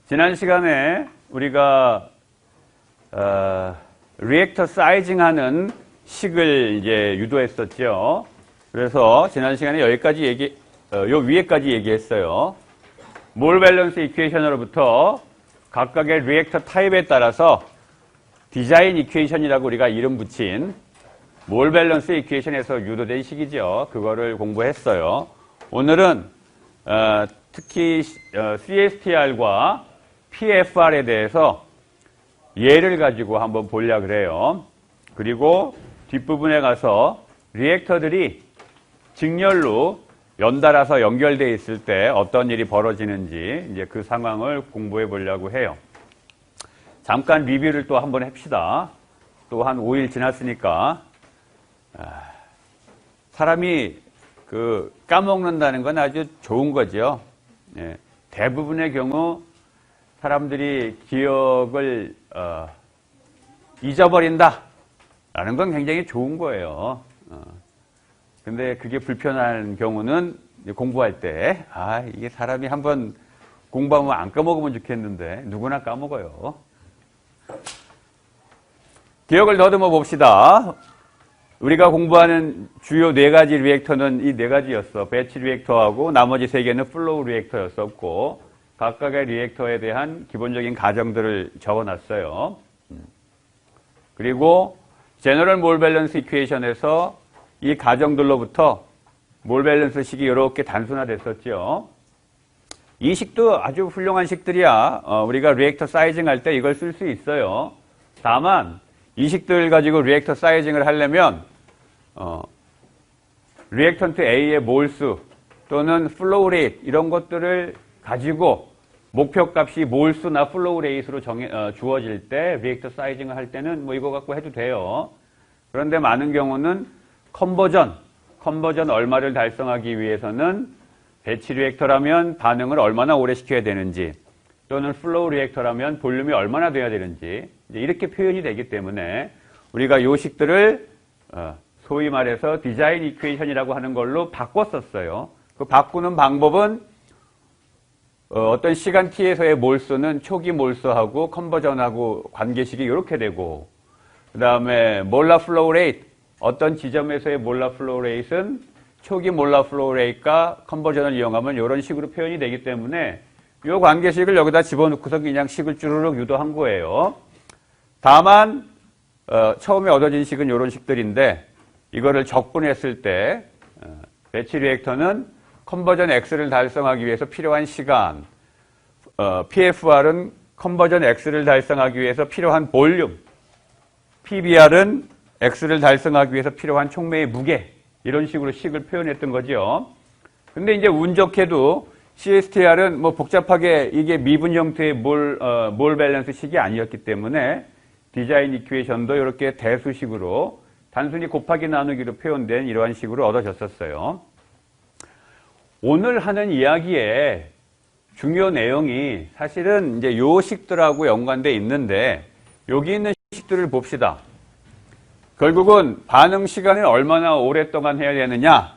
지난 시간에 우리가 리액터 사이징 하는 식을 이제 유도했었죠. 그래서 지난 시간에 여기까지 요 위에까지 얘기했어요. 몰 밸런스 이퀘이션으로부터 각각의 리액터 타입에 따라서 디자인 이퀘이션이라고 우리가 이름 붙인 몰 밸런스 이퀘이션에서 유도된 식이죠. 그거를 공부했어요. 오늘은 특히 CSTR과 PFR에 대해서 예를 가지고 한번 보려고 그래요. 그리고 뒷부분에 가서 리액터들이 직렬로 연달아서 연결되어 있을 때 어떤 일이 벌어지는지 이제 그 상황을 공부해 보려고 해요. 잠깐 리뷰를 또 한번 합시다. 또 한 5일 지났으니까 사람이 까먹는다는 건 아주 좋은 거죠. 예, 대부분의 경우 사람들이 기억을 잊어버린다라는 건 굉장히 좋은 거예요. 근데 그게 불편한 경우는 공부할 때 이게 사람이 한번 공부하면 안 까먹으면 좋겠는데 누구나 까먹어요. 기억을 더듬어 봅시다. 우리가 공부하는 주요 4가지 리액터는 이 4가지였어. 배치 리액터하고 나머지 3개는 플로우 리액터였었고 각각의 리액터에 대한 기본적인 가정들을 적어놨어요. 그리고 제너럴 몰 밸런스 이퀘이션에서 이 가정들로부터 몰 밸런스 식이 이렇게 단순화됐었죠. 이 식도 아주 훌륭한 식들이야. 우리가 리액터 사이징 할 때 이걸 쓸 수 있어요. 다만 이 식들 가지고 리액터 사이징을 하려면 리액턴트 A의 몰수 또는 플로우 레이트 이런 것들을 가지고 목표값이 몰수나 플로우 레이트로 주어질 때 리액터 사이징을 할 때는 뭐 이거 갖고 해도 돼요. 그런데 많은 경우는 컨버전 얼마를 달성하기 위해서는 배치 리액터라면 반응을 얼마나 오래 시켜야 되는지 또는 플로우 리액터라면 볼륨이 얼마나 돼야 되는지 이렇게 표현이 되기 때문에 우리가 요 식들을 소위 말해서 디자인 이퀘이션이라고 하는 걸로 바꿨었어요. 그 바꾸는 방법은 어떤 시간 t에서의 몰수는 초기 몰수하고 컨버전하고 관계식이 이렇게 되고 그 다음에 몰라 플로우 레이트 어떤 지점에서의 몰라 플로우 레이트는 초기 몰라 플로우 레이트가 컨버전을 이용하면 이런 식으로 표현이 되기 때문에 이 관계식을 여기다 집어넣고서 그냥 식을 쭈르륵 유도한 거예요. 다만 처음에 얻어진 식은 이런 식들인데 이거를 적분했을 때 배치 리액터는 컨버전 X를 달성하기 위해서 필요한 시간, PFR은 컨버전 X를 달성하기 위해서 필요한 볼륨, PBR은 X를 달성하기 위해서 필요한 촉매의 무게 이런 식으로 식을 표현했던 거죠. 근데 이제 운 좋게도 CSTR은 뭐 복잡하게 이게 미분 형태의 몰 밸런스 식이 아니었기 때문에 디자인 이퀘이션도 이렇게 대수식으로 단순히 곱하기 나누기로 표현된 이러한 식으로 얻어졌었어요. 오늘 하는 이야기의 중요 내용이 사실은 이제 요 식들하고 연관되어 있는데 여기 있는 식들을 봅시다. 결국은 반응 시간을 얼마나 오랫동안 해야 되느냐,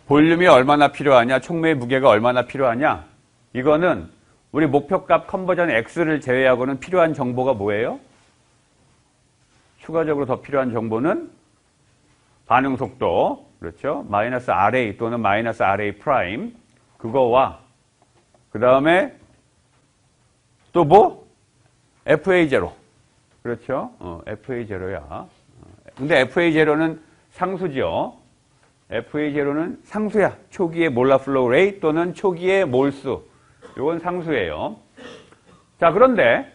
볼륨이 얼마나 필요하냐, 촉매의 무게가 얼마나 필요하냐, 이거는 우리 목표값 컨버전 X를 제외하고는 필요한 정보가 뭐예요? 추가적으로 더 필요한 정보는 반응 속도, 그렇죠? 마이너스 RA 또는 마이너스 RA 프라임, 그거와 그 다음에 또 뭐? FA0. 그렇죠? FA0야. 근데 FA0는 상수죠. FA0는 상수야. 초기의 몰라 플로우 레이트 또는 초기의 몰수. 이건 상수예요. 자, 그런데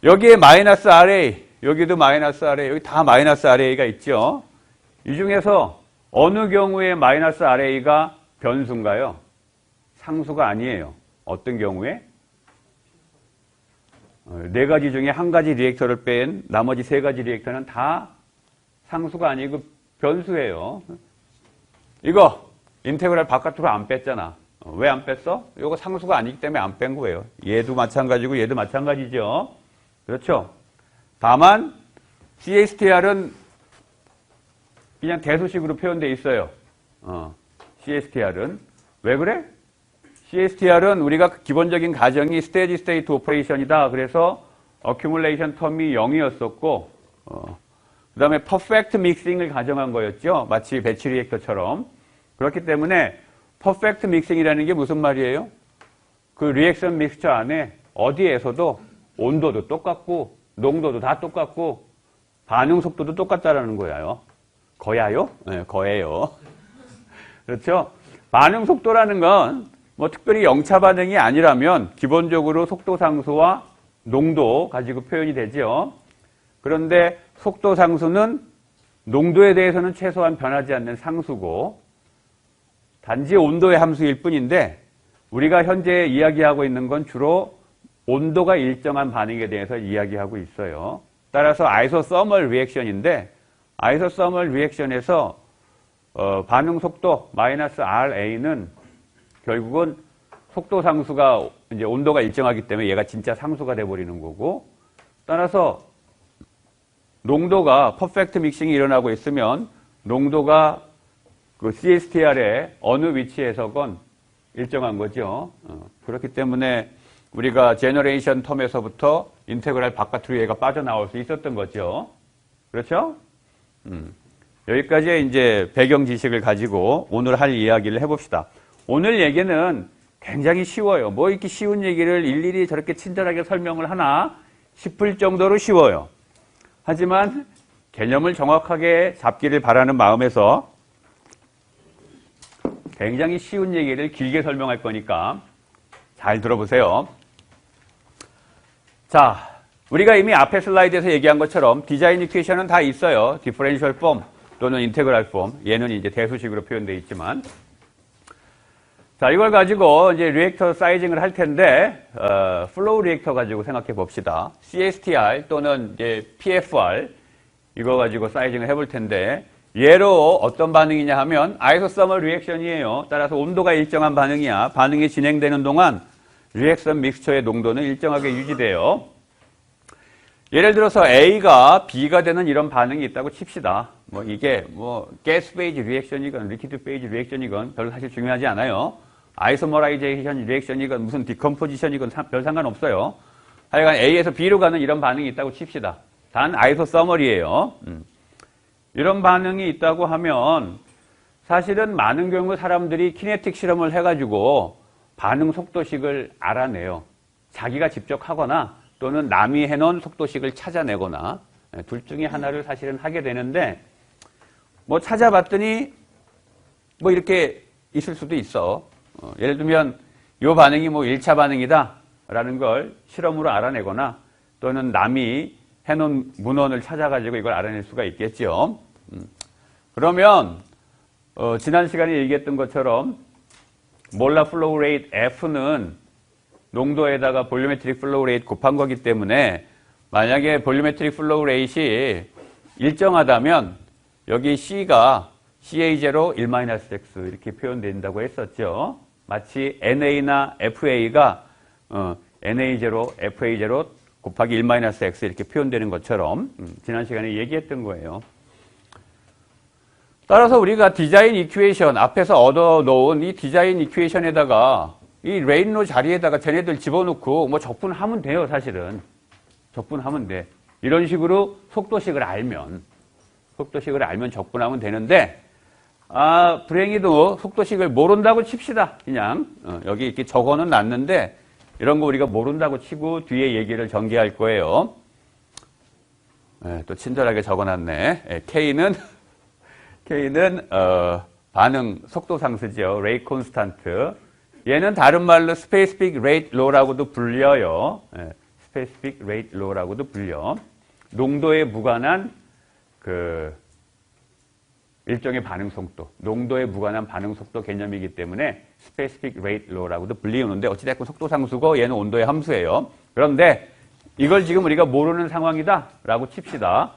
여기에 마이너스 RA, 여기도 마이너스 RA, 여기 다 마이너스 RA가 있죠. 이 중에서 어느 경우에 마이너스 RA가 변수인가요? 상수가 아니에요. 어떤 경우에? 4가지 중에 1가지 리액터를 뺀 나머지 3가지 리액터는 다 상수가 아니고 변수예요. 이거 인테그랄 바깥으로 안 뺐잖아. 왜 안 뺐어? 이거 상수가 아니기 때문에 안 뺀 거예요. 얘도 마찬가지고 얘도 마찬가지죠. 그렇죠? 다만 CSTR은 그냥 대수식으로 표현되어 있어요. CSTR은 왜 그래? CSTR은 우리가 기본적인 가정이 스테디 스테이트 오퍼레이션이다. 그래서 어큐뮬레이션 텀이 0이었었고 그 다음에 퍼펙트 믹싱을 가정한 거였죠. 마치 배치 리액터처럼. 그렇기 때문에 퍼펙트 믹싱이라는 게 무슨 말이에요? 그 리액션 믹스처 안에 어디에서도 온도도 똑같고 농도도 다 똑같고 반응 속도도 똑같다라는 거예요. 거야요? 네, 거예요. 그렇죠? 반응 속도라는 건 뭐 특별히 영차 반응이 아니라면 기본적으로 속도 상수와 농도 가지고 표현이 되죠. 그런데 속도 상수는 농도에 대해서는 최소한 변하지 않는 상수고 단지 온도의 함수일 뿐인데 우리가 현재 이야기하고 있는 건 주로 온도가 일정한 반응에 대해서 이야기하고 있어요. 따라서 아이소서멀 리액션인데 아이소서멀 리액션에서 반응 속도 마이너스 RA는 결국은 속도 상수가 이제 온도가 일정하기 때문에 얘가 진짜 상수가 돼버리는 거고 따라서 농도가 퍼펙트 믹싱이 일어나고 있으면 농도가 그 CSTR의 어느 위치에서건 일정한 거죠. 그렇기 때문에 우리가 제너레이션 텀에서부터 인테그랄 바깥으로 얘가 빠져나올 수 있었던 거죠. 그렇죠? 여기까지 이제 배경 지식을 가지고 오늘 할 이야기를 해봅시다. 오늘 얘기는 굉장히 쉬워요. 뭐 이렇게 쉬운 얘기를 일일이 저렇게 친절하게 설명을 하나 싶을 정도로 쉬워요. 하지만 개념을 정확하게 잡기를 바라는 마음에서 굉장히 쉬운 얘기를 길게 설명할 거니까 잘 들어보세요. 자, 우리가 이미 앞에 슬라이드에서 얘기한 것처럼 디자인 이퀘이션은 다 있어요. 디퍼런셜 폼 또는 인테그랄 폼. 얘는 이제 대수식으로 표현되어 있지만. 자, 이걸 가지고 이제 리액터 사이징을 할 텐데, 플로우 리액터 가지고 생각해 봅시다. CSTR 또는 이제 PFR, 이거 가지고 사이징을 해볼 텐데, 얘로 어떤 반응이냐 하면, 아이소서멀 리액션이에요. 따라서 온도가 일정한 반응이야. 반응이 진행되는 동안 리액션 믹스처의 농도는 일정하게 유지돼요. 예를 들어서 A가 B가 되는 이런 반응이 있다고 칩시다. 뭐 이게 뭐 가스 페이지 리액션이건 리퀴드 페이지 리액션이건 별로 사실 중요하지 않아요. 아이소머라이제이션 리액션이건 무슨 디컴포지션이건 별 상관없어요. 하여간 A에서 B로 가는 이런 반응이 있다고 칩시다. 단 아이소서멀이에요. 이런 반응이 있다고 하면 사실은 많은 경우 사람들이 키네틱 실험을 해가지고 반응 속도식을 알아내요. 자기가 직접 하거나 또는 남이 해놓은 속도식을 찾아내거나 둘 중에 하나를 사실은 하게 되는데 뭐 찾아봤더니 뭐 이렇게 있을 수도 있어. 예를 들면 이 반응이 뭐 1차 반응이다 라는 걸 실험으로 알아내거나 또는 남이 해놓은 문헌을 찾아가지고 이걸 알아낼 수가 있겠죠. 그러면 지난 시간에 얘기했던 것처럼 몰라 플로우 레이트 F는 농도에다가 볼유메트릭 플로우 레이트 곱한 거기 때문에 만약에 볼유메트릭 플로우 레이트이 일정하다면 여기 C가 CA0 1-X 이렇게 표현된다고 했었죠. 마치 NA나 FA가 NA0, FA0 곱하기 1-X 이렇게 표현되는 것처럼 지난 시간에 얘기했던 거예요. 따라서 우리가 디자인 이퀘이션 앞에서 얻어놓은 이 디자인 이퀘이션에다가 이 레인로 자리에다가 쟤네들 집어넣고 뭐 적분하면 돼요. 사실은 적분하면 돼. 이런 식으로 속도식을 알면 적분하면 되는데 불행히도 속도식을 모른다고 칩시다. 그냥 여기 이렇게 적어는 놨는데 이런 거 우리가 모른다고 치고 뒤에 얘기를 전개할 거예요. 또 친절하게 적어놨네. K는 반응 속도 상수죠. 레이트 콘스탄트. 얘는 다른 말로 스페시픽 레이트 로라고도 불려요. 스페시픽 레이트 로라고도 불려. 농도에 무관한 그 일종의 반응 속도, 농도에 무관한 반응 속도 개념이기 때문에 스페시픽 레이트 로라고도 불리우는데 어찌됐건 속도 상수고 얘는 온도의 함수예요. 그런데 이걸 지금 우리가 모르는 상황이다라고 칩시다.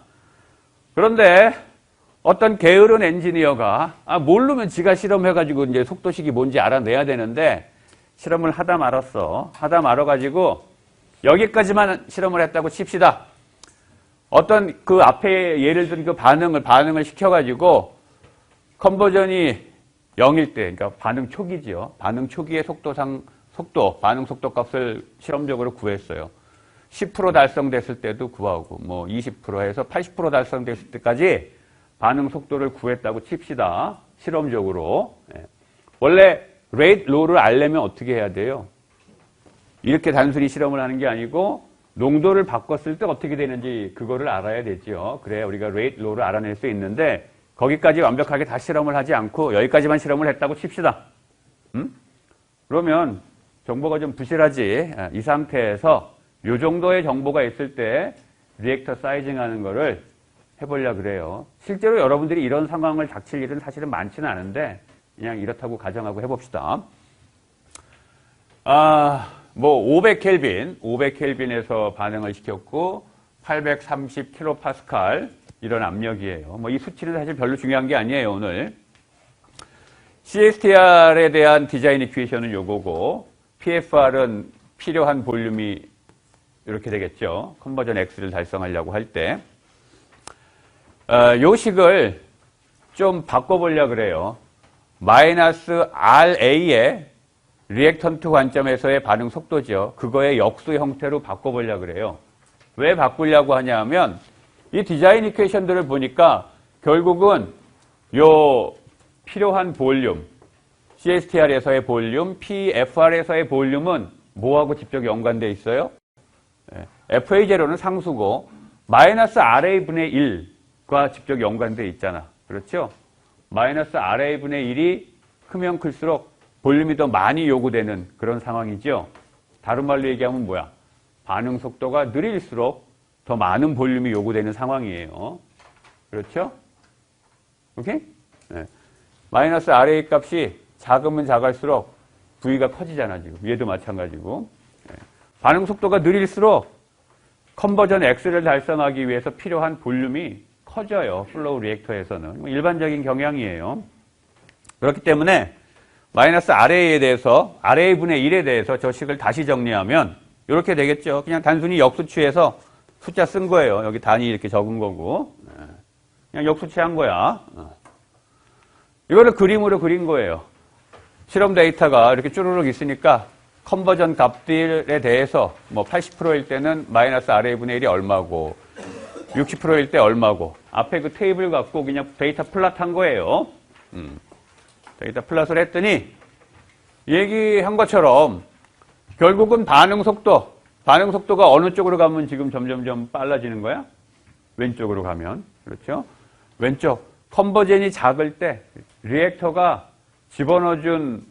그런데 어떤 게으른 엔지니어가 모르면 지가 실험해가지고 이제 속도식이 뭔지 알아내야 되는데 실험을 하다 말아가지고 여기까지만 실험을 했다고 칩시다. 어떤 그 앞에 예를 들은 그 반응을 시켜가지고 컨버전이 0일 때, 그러니까 반응 초기지요. 반응 초기의 속도상 속도, 반응 속도 값을 실험적으로 구했어요. 10% 달성됐을 때도 구하고, 뭐 20%에서 80% 달성됐을 때까지 반응 속도를 구했다고 칩시다. 실험적으로. 원래 rate law를 알려면 어떻게 해야 돼요? 이렇게 단순히 실험을 하는 게 아니고 농도를 바꿨을 때 어떻게 되는지 그거를 알아야 되죠. 그래야 우리가 rate law를 알아낼 수 있는데 거기까지 완벽하게 다 실험을 하지 않고 여기까지만 실험을 했다고 칩시다. 그러면 정보가 좀 부실하지. 이 상태에서 이 정도의 정보가 있을 때 리액터 사이징 하는 거를 해보려고 그래요. 실제로 여러분들이 이런 상황을 닥칠 일은 사실은 많지는 않은데 그냥 이렇다고 가정하고 해봅시다. 뭐 500켈빈에서 반응을 시켰고 830kPa 이런 압력이에요. 뭐 이 수치는 사실 별로 중요한 게 아니에요, 오늘. CSTR에 대한 디자인 이퀘이션은 요거고 PFR은 필요한 볼륨이 이렇게 되겠죠. 컨버전 X를 달성하려고 할 때. 요 식을 좀 바꿔보려고 그래요. 마이너스 RA의 리액턴트 관점에서의 반응 속도죠. 그거의 역수 형태로 바꿔보려고 그래요. 왜 바꾸려고 하냐 하면 이 디자인 이퀘이션들을 보니까 결국은 요 필요한 볼륨, CSTR에서의 볼륨, PFR에서의 볼륨은 뭐하고 직접 연관되어 있어요? FA0는 상수고 마이너스 RA분의 1과 직접 연관되어 있잖아. 그렇죠? 마이너스 RA분의 1이 크면 클수록 볼륨이 더 많이 요구되는 그런 상황이죠. 다른 말로 얘기하면 뭐야? 반응 속도가 느릴수록 더 많은 볼륨이 요구되는 상황이에요. 그렇죠? 오케이? 네. 마이너스 RA 값이 작으면 작을수록 V가 커지잖아, 지금. 얘도 마찬가지고. 네. 반응 속도가 느릴수록 컨버전 X를 달성하기 위해서 필요한 볼륨이 커져요. 플로우 리액터에서는. 일반적인 경향이에요. 그렇기 때문에 마이너스 RA에 대해서, RA분의 1에 대해서 저 식을 다시 정리하면 이렇게 되겠죠. 그냥 단순히 역수치해서 숫자 쓴 거예요. 여기 단위 이렇게 적은 거고. 그냥 역수치한 거야. 이거를 그림으로 그린 거예요. 실험 데이터가 이렇게 쭈루룩 있으니까 컨버전 값들에 대해서 뭐 80%일 때는 마이너스 RA분의 1이 얼마고 60%일 때 얼마고 앞에 그 테이블 갖고 그냥 데이터 플랫한 거예요. 데이터 플랫을 했더니 얘기한 것처럼 결국은 반응 속도가 어느 쪽으로 가면 지금 점점점 빨라지는 거야? 왼쪽으로 가면. 그렇죠? 왼쪽. 컨버전이 작을 때 리액터가 집어넣어준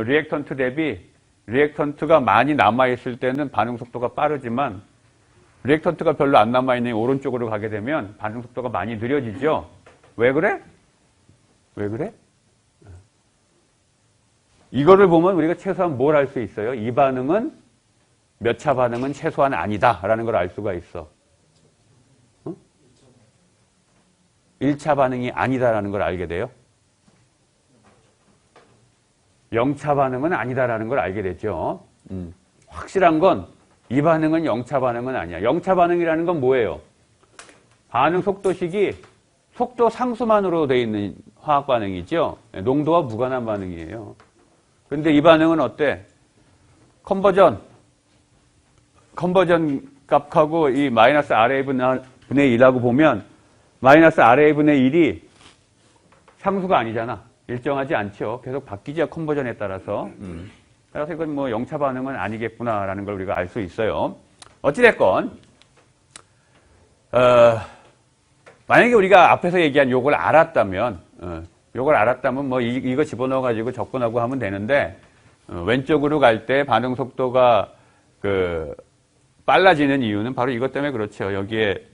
리액턴트 대비 리액턴트가 많이 남아있을 때는 반응 속도가 빠르지만 리액턴트가 별로 안 남아있는 오른쪽으로 가게 되면 반응 속도가 많이 느려지죠? 왜 그래? 왜 그래? 이거를 보면 우리가 최소한 뭘 알 수 있어요? 이 반응은 몇 차 반응은 최소한 아니다라는 걸 알 수가 있어. 1차 반응이 아니다라는 걸 알게 돼요. 0차 반응은 아니다라는 걸 알게 되죠. 확실한 건 이 반응은 0차 반응은 아니야. 0차 반응이라는 건 뭐예요? 반응 속도식이 속도 상수만으로 되어 있는 화학 반응이죠. 농도와 무관한 반응이에요. 근데 이 반응은 어때? 컨버전 값하고 이 마이너스 RA분의 1하고 보면 마이너스 RA분의 1이 상수가 아니잖아. 일정하지 않죠. 계속 바뀌죠. 컨버전에 따라서. 그래서 이건 뭐 0차 반응은 아니겠구나라는 걸 우리가 알 수 있어요. 어찌됐건 만약에 우리가 앞에서 얘기한 요걸 알았다면 뭐 이거 집어넣어가지고 접근하고 하면 되는데 왼쪽으로 갈 때 반응 속도가 빨라지는 이유는 바로 이것 때문에 그렇죠. 여기에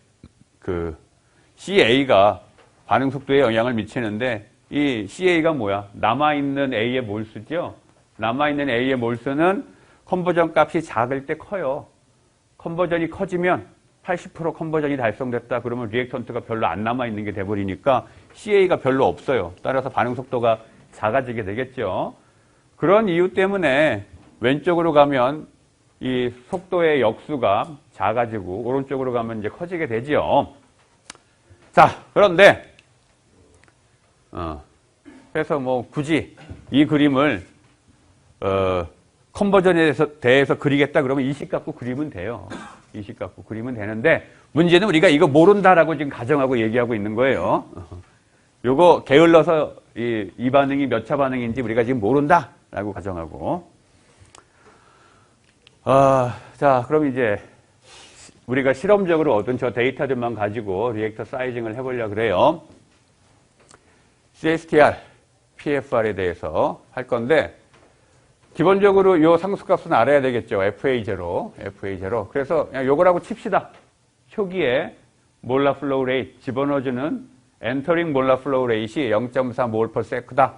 CA가 반응 속도에 영향을 미치는데 이 CA가 뭐야? 남아있는 A의 몰수죠? 남아있는 A의 몰수는 컨버전 값이 작을 때 커요. 컨버전이 커지면 80% 컨버전이 달성됐다 그러면 리액턴트가 별로 안 남아있는 게 돼버리니까 CA가 별로 없어요. 따라서 반응 속도가 작아지게 되겠죠. 그런 이유 때문에 왼쪽으로 가면 이 속도의 역수가 작아지고 오른쪽으로 가면 이제 커지게 되죠. 자, 그런데 그래서 뭐 굳이 이 그림을 컨버전에 대해서 그리겠다 그러면 이식 갖고 그리면 돼요. 이식 갖고 그리면 되는데 문제는 우리가 이거 모른다라고 지금 가정하고 얘기하고 있는 거예요. 요거 게을러서 이 반응이 몇 차 반응인지 우리가 지금 모른다라고 가정하고. 자, 그럼 이제 우리가 실험적으로 얻은 저 데이터들만 가지고 리액터 사이징을 해보려고 그래요. CSTR, PFR에 대해서 할 건데 기본적으로 요 상수값은 알아야 되겠죠. FA0. 그래서 그냥 요거라고 칩시다. 초기에 몰라 플로우 레이트 집어넣어주는 엔터링 몰라 플로우 레이트이 0.4 몰/s다.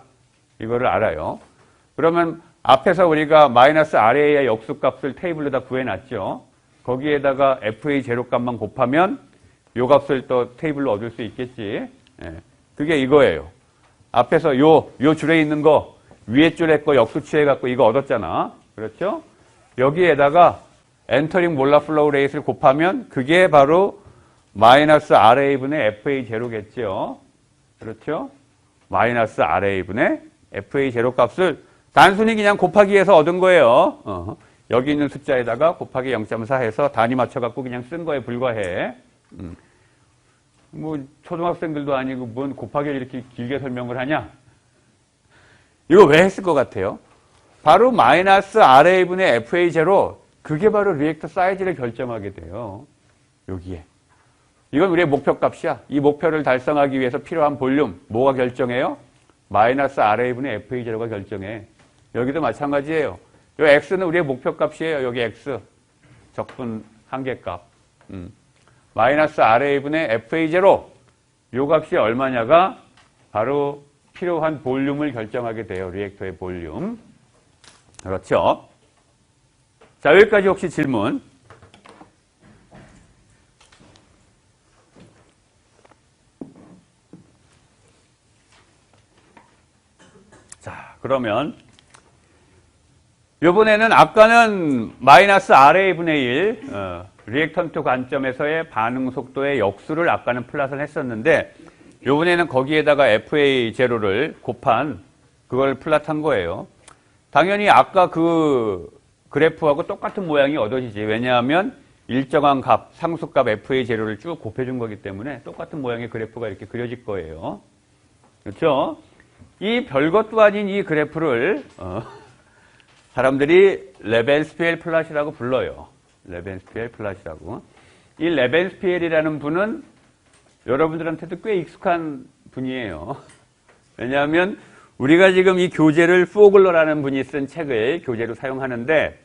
이거를 알아요. 그러면 앞에서 우리가 마이너스 RA의 역수값을 테이블에다 구해놨죠. 거기에다가 FA0 값만 곱하면 요 값을 또 테이블로 얻을 수 있겠지. 예. 그게 이거예요. 앞에서 요 줄에 있는 거 위에 줄에 거 역수 취해갖고 이거 얻었잖아. 그렇죠? 여기에다가 엔터링 몰라 플로우 레이트를 곱하면 그게 바로 마이너스 RA분의 FA0겠죠. 그렇죠? 마이너스 RA분의 FA0 값을 단순히 그냥 곱하기 해서 얻은 거예요. 여기 있는 숫자에다가 곱하기 0.4 해서 단위 맞춰갖고 그냥 쓴 거에 불과해. 뭐 초등학생들도 아니고 뭔 곱하기를 이렇게 길게 설명을 하냐? 이거 왜 했을 것 같아요? 바로 마이너스 RA분의 FA0 그게 바로 리액터 사이즈를 결정하게 돼요. 여기에. 이건 우리의 목표값이야. 이 목표를 달성하기 위해서 필요한 볼륨 뭐가 결정해요? 마이너스 RA분의 FA0가 결정해. 여기도 마찬가지예요. 요 X는 우리의 목표값이에요. 여기 X. 적분 한계값. 마이너스 RA분의 FA0. 요 값이 얼마냐가 바로 필요한 볼륨을 결정하게 돼요. 리액터의 볼륨. 그렇죠? 자, 여기까지 혹시 질문? 자, 그러면 요번에는 아까는 마이너스 RA분의 1 리액턴트 관점에서의 반응 속도의 역수를 아까는 플롯을 했었는데 요번에는 거기에다가 FA0를 곱한 그걸 플롯한 거예요. 당연히 아까 그 그래프하고 똑같은 모양이 얻어지지. 왜냐하면 일정한 값, 상수값 FA0를 쭉 곱해준 거기 때문에 똑같은 모양의 그래프가 이렇게 그려질 거예요. 그렇죠? 이 별것도 아닌 이 그래프를 사람들이 레벤스피엘 플롯이라고 불러요. 레벤스피엘 플롯이라고. 이 레벤스피엘이라는 분은 여러분들한테도 꽤 익숙한 분이에요. 왜냐하면 우리가 지금 이 교재를 포글러라는 분이 쓴 책을 교재로 사용하는데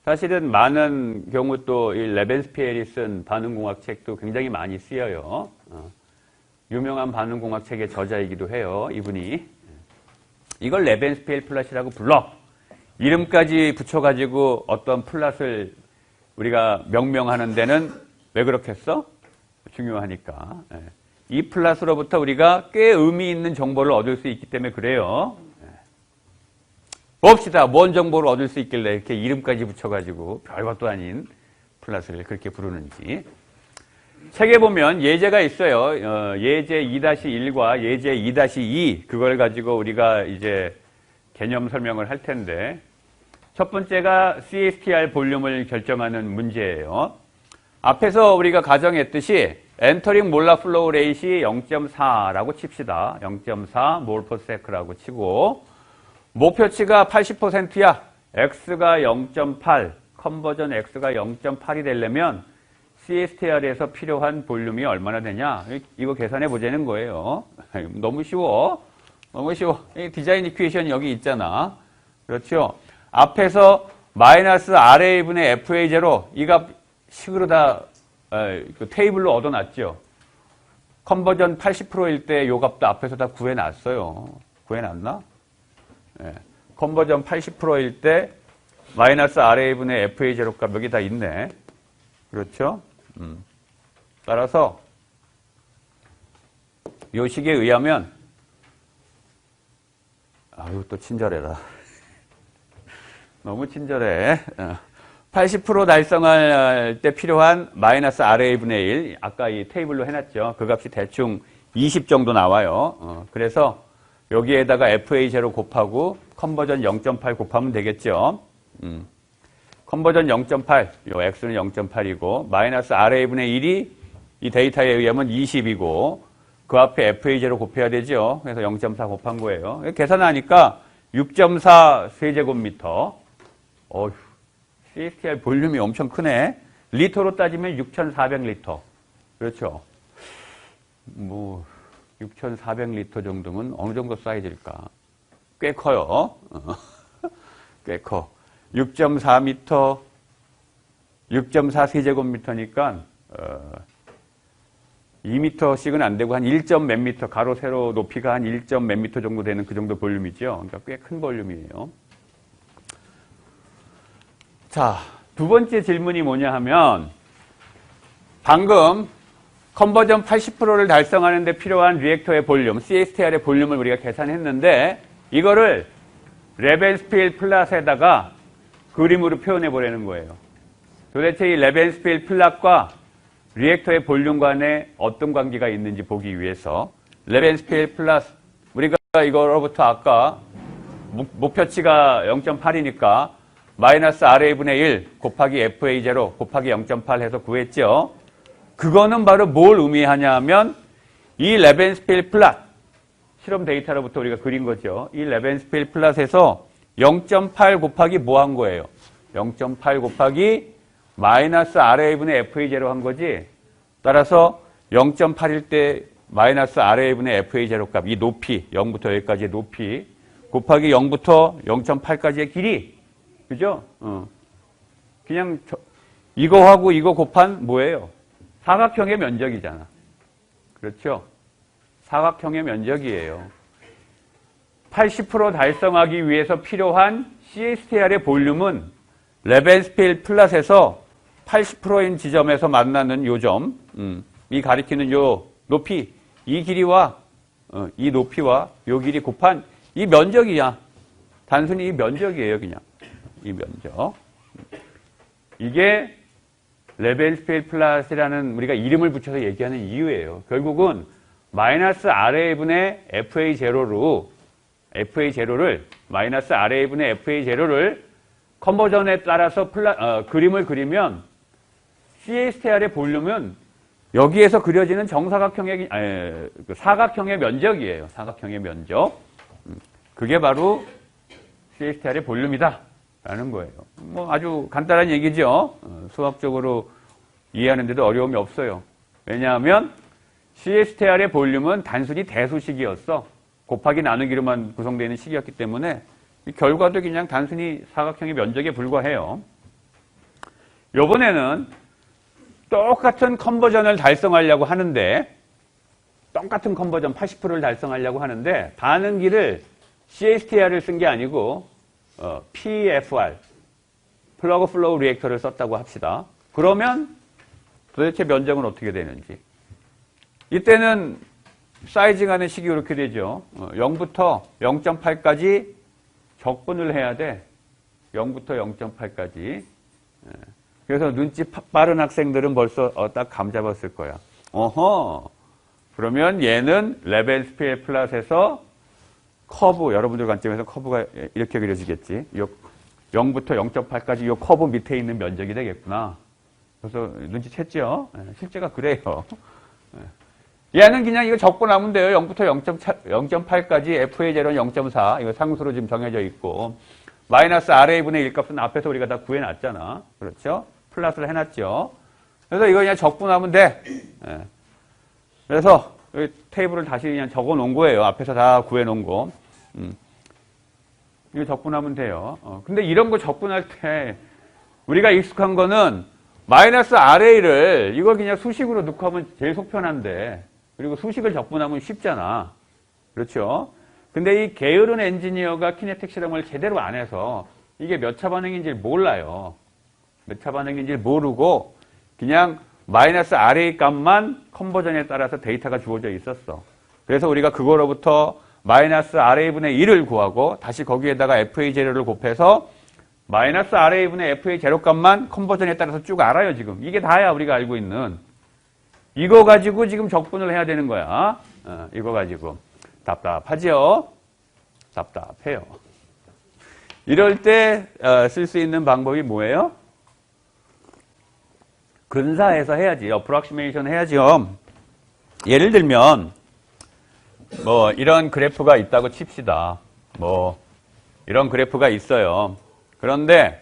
사실은 많은 경우 또 이 레벤스피엘이 쓴 반응공학 책도 굉장히 많이 쓰여요. 유명한 반응공학 책의 저자이기도 해요. 이분이. 이걸 레벤스피엘 플롯이라고 불러. 이름까지 붙여가지고 어떤 플롯을 우리가 명명하는 데는 왜 그렇겠어? 중요하니까. 이 플롯으로부터 우리가 꽤 의미 있는 정보를 얻을 수 있기 때문에 그래요. 봅시다. 뭔 정보를 얻을 수 있길래 이렇게 이름까지 붙여가지고 별것도 아닌 플롯을 그렇게 부르는지. 책에 보면 예제가 있어요. 예제 2-1과 예제 2-2 그걸 가지고 우리가 이제 개념 설명을 할 텐데 첫 번째가 CSTR 볼륨을 결정하는 문제예요. 앞에서 우리가 가정했듯이 엔터링 몰라 플로우 레이트이 0.4라고 칩시다. 0.4 몰/s라고 치고 목표치가 80%야. X가 0.8, 컨버전 X가 0.8이 되려면 CSTR에서 필요한 볼륨이 얼마나 되냐? 이거 계산해 보자는 거예요. 너무 쉬워. 너무 쉬워. 디자인 이퀘이션 여기 있잖아. 그렇죠? 앞에서 마이너스 RA분의 FA0 이 값 식으로 다 그 테이블로 얻어놨죠. 컨버전 80%일 때 요 값도 앞에서 다 구해놨어요. 구해놨나? 네. 컨버전 80%일 때 마이너스 RA분의 FA0 값 여기 다 있네. 그렇죠? 따라서 요 식에 의하면 아유 또 친절해라. 너무 친절해. 80% 달성할 때 필요한 마이너스 RA분의 1 아까 이 테이블로 해놨죠. 그 값이 대충 20 정도 나와요. 그래서 여기에다가 FA0 곱하고 컨버전 0.8 곱하면 되겠죠. 컨버전 0.8, 요 x는 0.8이고 마이너스 ra분의 1이 이 데이터에 의하면 20이고 그 앞에 FA0 곱해야 되죠. 그래서 0.4 곱한 거예요. 계산하니까 6.4 세제곱미터. 어휴, CSTR 볼륨이 엄청 크네. 리터로 따지면 6,400리터. 그렇죠. 뭐 6,400리터 정도면 어느 정도 사이즈일까? 꽤 커요. 꽤 커. 6.4m, 6.4 세제곱미터니까 2m씩은 안 되고 한 1몇 미터, 가로 세로 높이가 한 1몇 미터 정도 되는 그 정도 볼륨이죠. 그러니까 꽤 큰 볼륨이에요. 자, 두 번째 질문이 뭐냐 하면 방금 컨버전 80%를 달성하는 데 필요한 리액터의 볼륨, CSTR의 볼륨을 우리가 계산했는데 이거를 레벤스필 플랫에다가 그림으로 표현해 보라는 거예요. 도대체 이 레벤스필 플랫과 리액터의 볼륨 간에 어떤 관계가 있는지 보기 위해서 레벤스필 플러스 우리가 이거로부터 아까 목표치가 0.8이니까 마이너스 RA분의 1 곱하기 FA0 곱하기 0.8 해서 구했죠. 그거는 바로 뭘 의미하냐 하면 이 레벤스필 플랫 실험 데이터로부터 우리가 그린 거죠. 이 레벤스필 플랫에서 0.8 곱하기 뭐 한 거예요? 0.8 곱하기 마이너스 RA분의 FA0 한 거지. 따라서 0.8일 때 마이너스 RA분의 FA0 값, 이 높이, 0부터 여기까지의 높이, 곱하기 0부터 0.8까지의 길이. 그죠? 그냥 이거하고 이거 곱한 뭐예요? 사각형의 면적이잖아. 그렇죠? 사각형의 면적이에요. 80% 달성하기 위해서 필요한 CSTR의 볼륨은 레벤스필 플랫에서 80%인 지점에서 만나는 요 점, 이 가리키는 요 높이, 이 길이와 이 높이와 요 길이 곱한 이 면적이야. 단순히 이 면적이에요, 그냥. 이 면적. 이게 레벤스필 플랫이라는 우리가 이름을 붙여서 얘기하는 이유예요. 결국은 마이너스 RA분의 FA0로 마이너스 RA분의 FA0를 컨버전에 따라서 그림을 그리면 CSTR의 볼륨은 여기에서 그려지는 정사각형의 사각형의 면적이에요. 사각형의 면적. 그게 바로 CSTR의 볼륨이다 라는 거예요. 뭐 아주 간단한 얘기죠. 수학적으로 이해하는데도 어려움이 없어요. 왜냐하면 CSTR의 볼륨은 단순히 대수식이었어. 곱하기 나누기로만 구성되어 있는 식이었기 때문에 이 결과도 그냥 단순히 사각형의 면적에 불과해요. 이번에는 똑같은 컨버전을 달성하려고 하는데 똑같은 컨버전 80%를 달성하려고 하는데 반응기를 CSTR을 쓴 게 아니고 PFR 플러그 플로우 리액터를 썼다고 합시다. 그러면 도대체 면적은 어떻게 되는지. 이때는 사이징하는 식이 이렇게 되죠. 0부터 0.8까지 적분을 해야 돼. 0부터 0.8까지. 그래서 눈치 빠른 학생들은 벌써 딱 감 잡았을 거야. 어허. 그러면 얘는 레벤스필 플랫에서 커브, 여러분들 관점에서 커브가 이렇게 그려지겠지. 0부터 0.8까지 이 커브 밑에 있는 면적이 되겠구나. 그래서 눈치챘죠? 실제가 그래요. 얘는 그냥 이거 적분하면 돼요. 0부터 0.8까지 FA0는 0.4. 이거 상수로 지금 정해져 있고. 마이너스 RA분의 1 값은 앞에서 우리가 다 구해놨잖아. 그렇죠? 플러스를 해놨죠. 그래서 이거 그냥 적분하면 돼. 그래서 여기 테이블을 다시 그냥 적어 놓은 거예요. 앞에서 다 구해 놓은 거. 이거 적분하면 돼요. 근데 이런 거 적분할 때 우리가 익숙한 거는 마이너스 RA를 이걸 그냥 수식으로 넣고 하면 제일 속편한데 그리고 수식을 적분하면 쉽잖아. 그렇죠? 근데 이 게으른 엔지니어가 키네틱 실험을 제대로 안 해서 이게 몇 차 반응인지 몰라요. 몇 차 반응인지 모르고 그냥 마이너스 RA 값만 컨버전에 따라서 데이터가 주어져 있었어. 그래서 우리가 그거로부터 마이너스 RA분의 1을 구하고 다시 거기에다가 FA0를 곱해서 마이너스 RA분의 FA0 값만 컨버전에 따라서 쭉 알아요, 지금. 이게 다야, 우리가 알고 있는. 이거 가지고 지금 적분을 해야 되는 거야. 이거 가지고. 답답하지요? 답답해요. 이럴 때 쓸 수 있는 방법이 뭐예요? 근사해서 해야지. 어프락시메이션 해야죠. 예를 들면 뭐 이런 그래프가 있다고 칩시다. 뭐 이런 그래프가 있어요. 그런데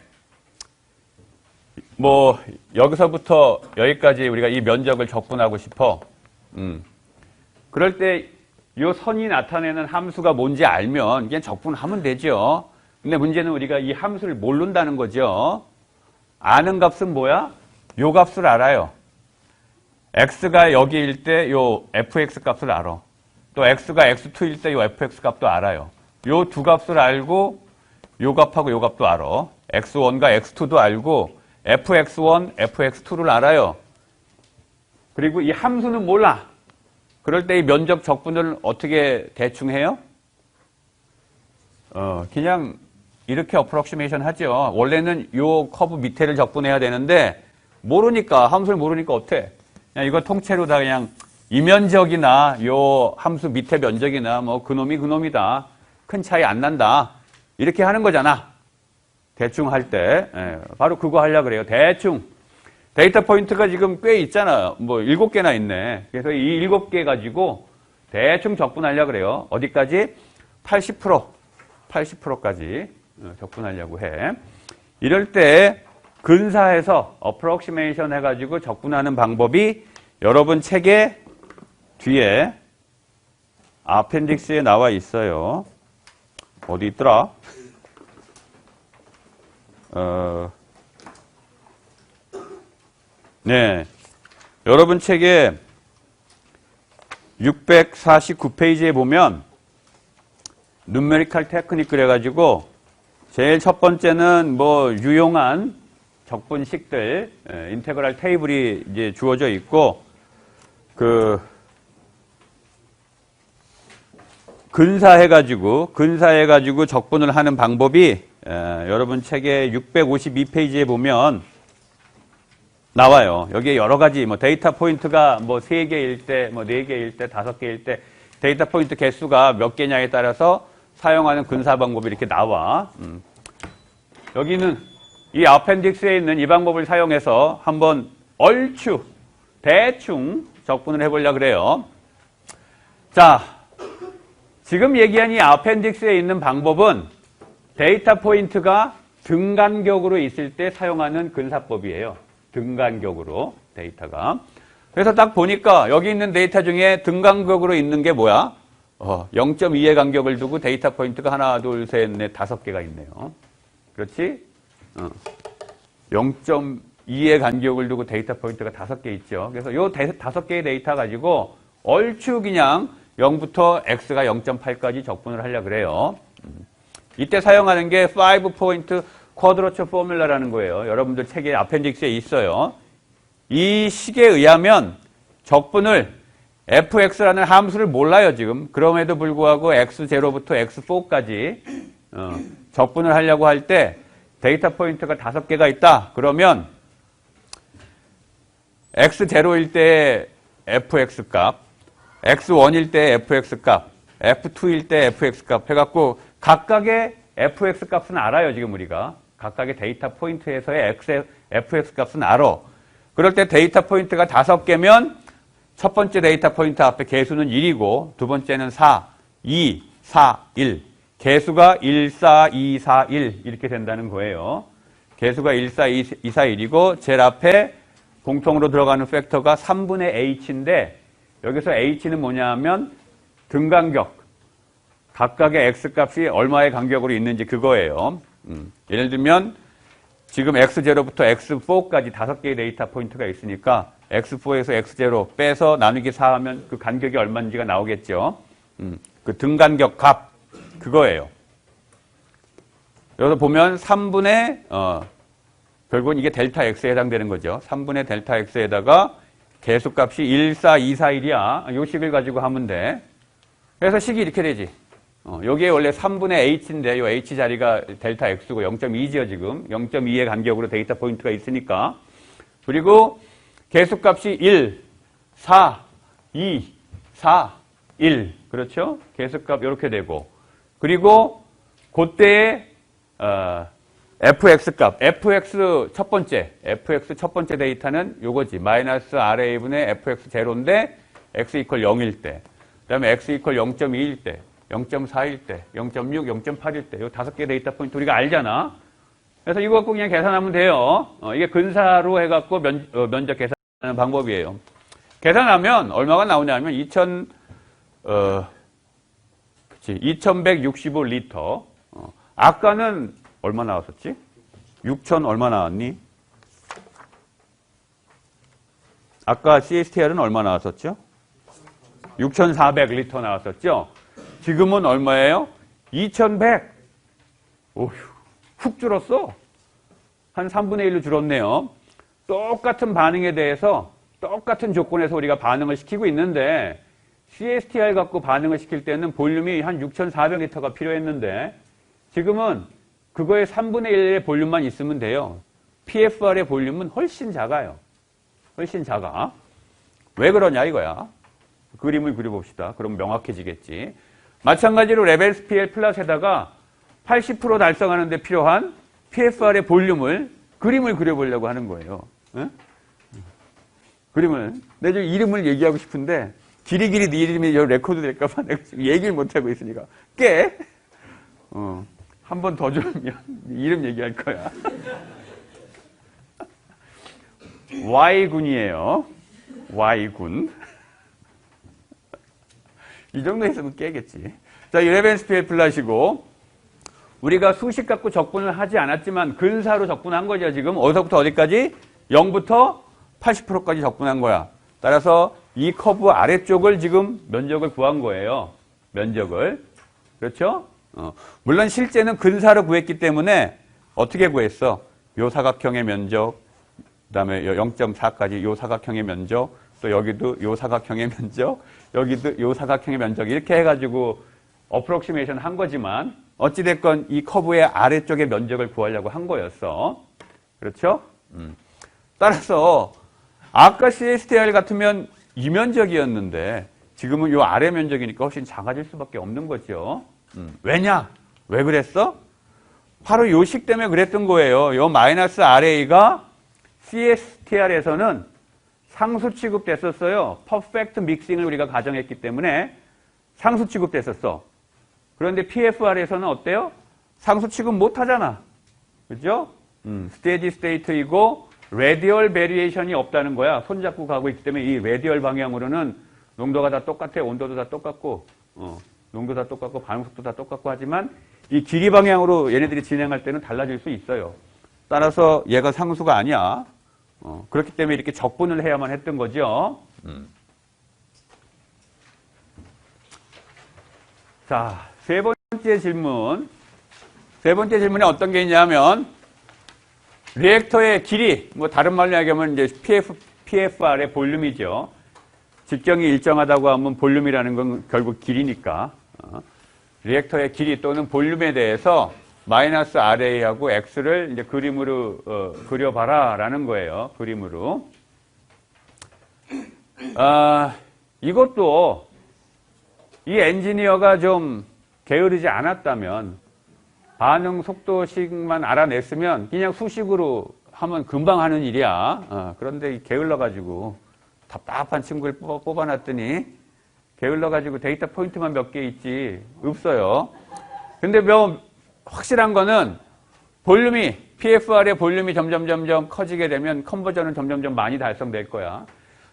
뭐 여기서부터 여기까지 우리가 이 면적을 적분하고 싶어. 그럴 때 이 선이 나타내는 함수가 뭔지 알면 그냥 적분하면 되죠. 근데 문제는 우리가 이 함수를 모른다는 거죠. 아는 값은 뭐야? 요 값을 알아요. x가 여기일 때 요 fx 값을 알아. 또 x가 x2일 때 요 fx 값도 알아요. 요 두 값을 알고 요 값하고 요 값도 알아. x1과 x2도 알고 fx1, fx2를 알아요. 그리고 이 함수는 몰라. 그럴 때 이 면적 적분을 어떻게 대충 해요? 그냥 이렇게 어프록시메이션 하죠. 원래는 요 커브 밑에를 적분해야 되는데 모르니까, 함수를 모르니까 어때? 그냥 이거 통째로 다 그냥 이 면적이나 요 함수 밑에 면적이나 뭐 그놈이 그놈이다. 큰 차이 안 난다. 이렇게 하는 거잖아. 대충 할 때. 바로 그거 하려고 그래요. 대충. 데이터 포인트가 지금 꽤 있잖아요. 뭐 7개나 있네. 그래서 이 7개 가지고 대충 적분하려고 그래요. 어디까지? 80%까지 적분하려고 해. 이럴 때 근사해서 어프록시메이션 해가지고 적분하는 방법이 여러분 책에 뒤에 아펜딕스에 나와 있어요. 어디 있더라? 네. 여러분 책에 649페이지에 보면 누메리컬 테크닉 그래가지고 제일 첫 번째는 뭐 유용한 적분식들, 인테그랄 테이블이 이제 주어져 있고 근사해가지고 적분을 하는 방법이 여러분 책에 652페이지에 보면 나와요. 여기에 여러 가지 뭐 데이터 포인트가 뭐 3개일 때, 뭐 4개일 때, 5개일 때 데이터 포인트 개수가 몇 개냐에 따라서 사용하는 근사 방법이 이렇게 나와. 여기는 이 아펜딕스에 있는 이 방법을 사용해서 한번 얼추 대충 적분을 해보려고 그래요. 자, 지금 얘기한 이 아펜딕스에 있는 방법은 데이터 포인트가 등간격으로 있을 때 사용하는 근사법이에요. 등간격으로 데이터가. 그래서 딱 보니까 여기 있는 데이터 중에 등간격으로 있는 게 뭐야? 0.2의 간격을 두고 데이터 포인트가 하나, 둘, 셋, 넷, 5개가 있네요. 그렇지? 0.2의 간격을 두고 데이터 포인트가 5개 있죠. 그래서 요 5개의 데이터 가지고 얼추 그냥 0부터 x가 0.8까지 적분을 하려고 그래요. 이때 사용하는 게 5포인트 쿼드러처 포뮬라라는 거예요. 여러분들 책에 아펜딕스에 있어요. 이 식에 의하면 적분을 fx라는 함수를 몰라요, 지금. 그럼에도 불구하고 x0부터 x4까지 적분을 하려고 할 때 데이터 포인트가 5개가 있다. 그러면 x0일 때 fx 값, x1일 때 fx 값, f2일 때 fx 값 해갖고 각각의 fx 값은 알아요, 지금 우리가. 각각의 데이터 포인트에서의 fx 값은 알아. 그럴 때 데이터 포인트가 5개면 첫 번째 데이터 포인트 앞에 개수는 1이고 두 번째는 4, 2, 4, 1. 개수가 1, 4, 2, 4, 1 이렇게 된다는 거예요. 개수가 1, 4, 2, 4, 1이고 제일 앞에 공통으로 들어가는 팩터가 3분의 h인데 여기서 h는 뭐냐 하면 등간격. 각각의 x값이 얼마의 간격으로 있는지 그거예요. 예를 들면 지금 x0부터 x4까지 5개의 데이터 포인트가 있으니까 x4에서 x0 빼서 나누기 4 하면 그 간격이 얼마인지가 나오겠죠. 그 등간격 값 그거예요. 여기서 보면 3분의 결국은 이게 델타 x에 해당되는 거죠. 3분의 델타 x에다가 개수값이 1, 4, 2, 4, 1이야. 요 식을 가지고 하면 돼. 그래서 식이 이렇게 되지. 여기에 원래 3분의 h인데 요 h 자리가 델타 x고 0.2지요 지금. 0.2의 간격으로 데이터 포인트가 있으니까. 그리고 개수값이 1, 4, 2, 4, 1. 그렇죠? 개수값 이렇게 되고. 그리고 그때의 fx 값, fx 첫 번째 데이터는 요거지. 마이너스 RA분의 fx 제로인데 x 이퀄 0일 때, 그 다음에 x 이퀄 0.2일 때, 0.4일 때, 0.6, 0.8일 때, 요 5개 데이터 포인트 우리가 알잖아. 그래서 이거 갖고 그냥 계산하면 돼요. 이게 근사로 해갖고 면적 계산하는 방법이에요. 계산하면 얼마가 나오냐면 2165리터. 아까는 얼마 나왔었지? 6,000 얼마 나왔니? 아까 CSTR은 얼마 나왔었죠? 6,400리터 나왔었죠? 지금은 얼마예요? 2,100. 오휴, 훅 줄었어. 한 3분의 1로 줄었네요. 똑같은 반응에 대해서 똑같은 조건에서 우리가 반응을 시키고 있는데 CSTR 갖고 반응을 시킬 때는 볼륨이 한 6,400리터가 필요했는데 지금은 그거의 3분의 1의 볼륨만 있으면 돼요. PFR의 볼륨은 훨씬 작아요. 훨씬 작아. 왜 그러냐 이거야. 그림을 그려봅시다. 그럼 명확해지겠지. 마찬가지로 레벨스 PL 플러스에다가 80% 달성하는 데 필요한 PFR의 볼륨을 그림을 그려보려고 하는 거예요. 네? 그림을. 내가 이름을 얘기하고 싶은데 길이길이 네 이름이 레코드 될까봐 내가 지금 얘기를 못하고 있으니까 깨. 한 번 더 주면 이름 얘기할 거야. Y군이에요. Y군. 이 정도 있으면 깨겠지. 자, 이 레벨스 PL 플러스이고 우리가 수식 갖고 적분을 하지 않았지만 근사로 적분한 거죠. 지금 어디서부터 어디까지? 0부터 80%까지 적분한 거야. 따라서 이 커브 아래쪽을 지금 면적을 구한 거예요. 면적을. 그렇죠? 물론 실제는 근사로 구했기 때문에 어떻게 구했어? 요 사각형의 면적, 그 다음에 0.4까지 요 사각형의 면적, 또 여기도 요 사각형의 면적, 여기도 요 사각형의 면적 이렇게 해가지고 어프록시메이션 한 거지만 어찌됐건 이 커브의 아래쪽의 면적을 구하려고 한 거였어. 그렇죠? 따라서 아까 CSTR 같으면 이 면적이었는데 지금은 요 아래 면적이니까 훨씬 작아질 수밖에 없는 거죠. 왜냐? 왜 그랬어? 바로 요 식 때문에 그랬던 거예요. 요 마이너스 RA가 CSTR에서는 상수 취급됐었어요. 퍼펙트 믹싱을 우리가 가정했기 때문에 상수 취급됐었어. 그런데 PFR에서는 어때요? 상수 취급 못 하잖아. 그죠? 스테디 스테이트이고 레디얼 베리에이션이 없다는 거야. 손잡고 가고 있기 때문에 이 레디얼 방향으로는 농도가 다 똑같아. 온도도 다 똑같고 농도 다 똑같고 반응속도 다 똑같고 하지만 이 길이 방향으로 얘네들이 진행할 때는 달라질 수 있어요. 따라서 얘가 상수가 아니야. 그렇기 때문에 이렇게 적분을 해야만 했던 거죠. 자, 세 번째 질문. 세 번째 질문에 어떤 게 있냐면 리액터의 길이, 뭐 다른 말로 얘기하면 이제 PFR의 볼륨이죠. 직경이 일정하다고 하면 볼륨이라는 건 결국 길이니까. 리액터의 길이 또는 볼륨에 대해서 마이너스 RA하고 X를 이제 그림으로 그려봐라 라는 거예요. 그림으로. 이것도 이 엔지니어가 좀 게으르지 않았다면 반응 속도식만 알아냈으면 그냥 수식으로 하면 금방 하는 일이야. 그런데 게을러가지고 답답한 친구를 뽑아놨더니 게을러가지고 데이터 포인트만 몇 개 있지 없어요. 근데 뭐 확실한 거는 볼륨이 PFR의 볼륨이 점점 커지게 되면 컨버전은 점점 많이 달성될 거야.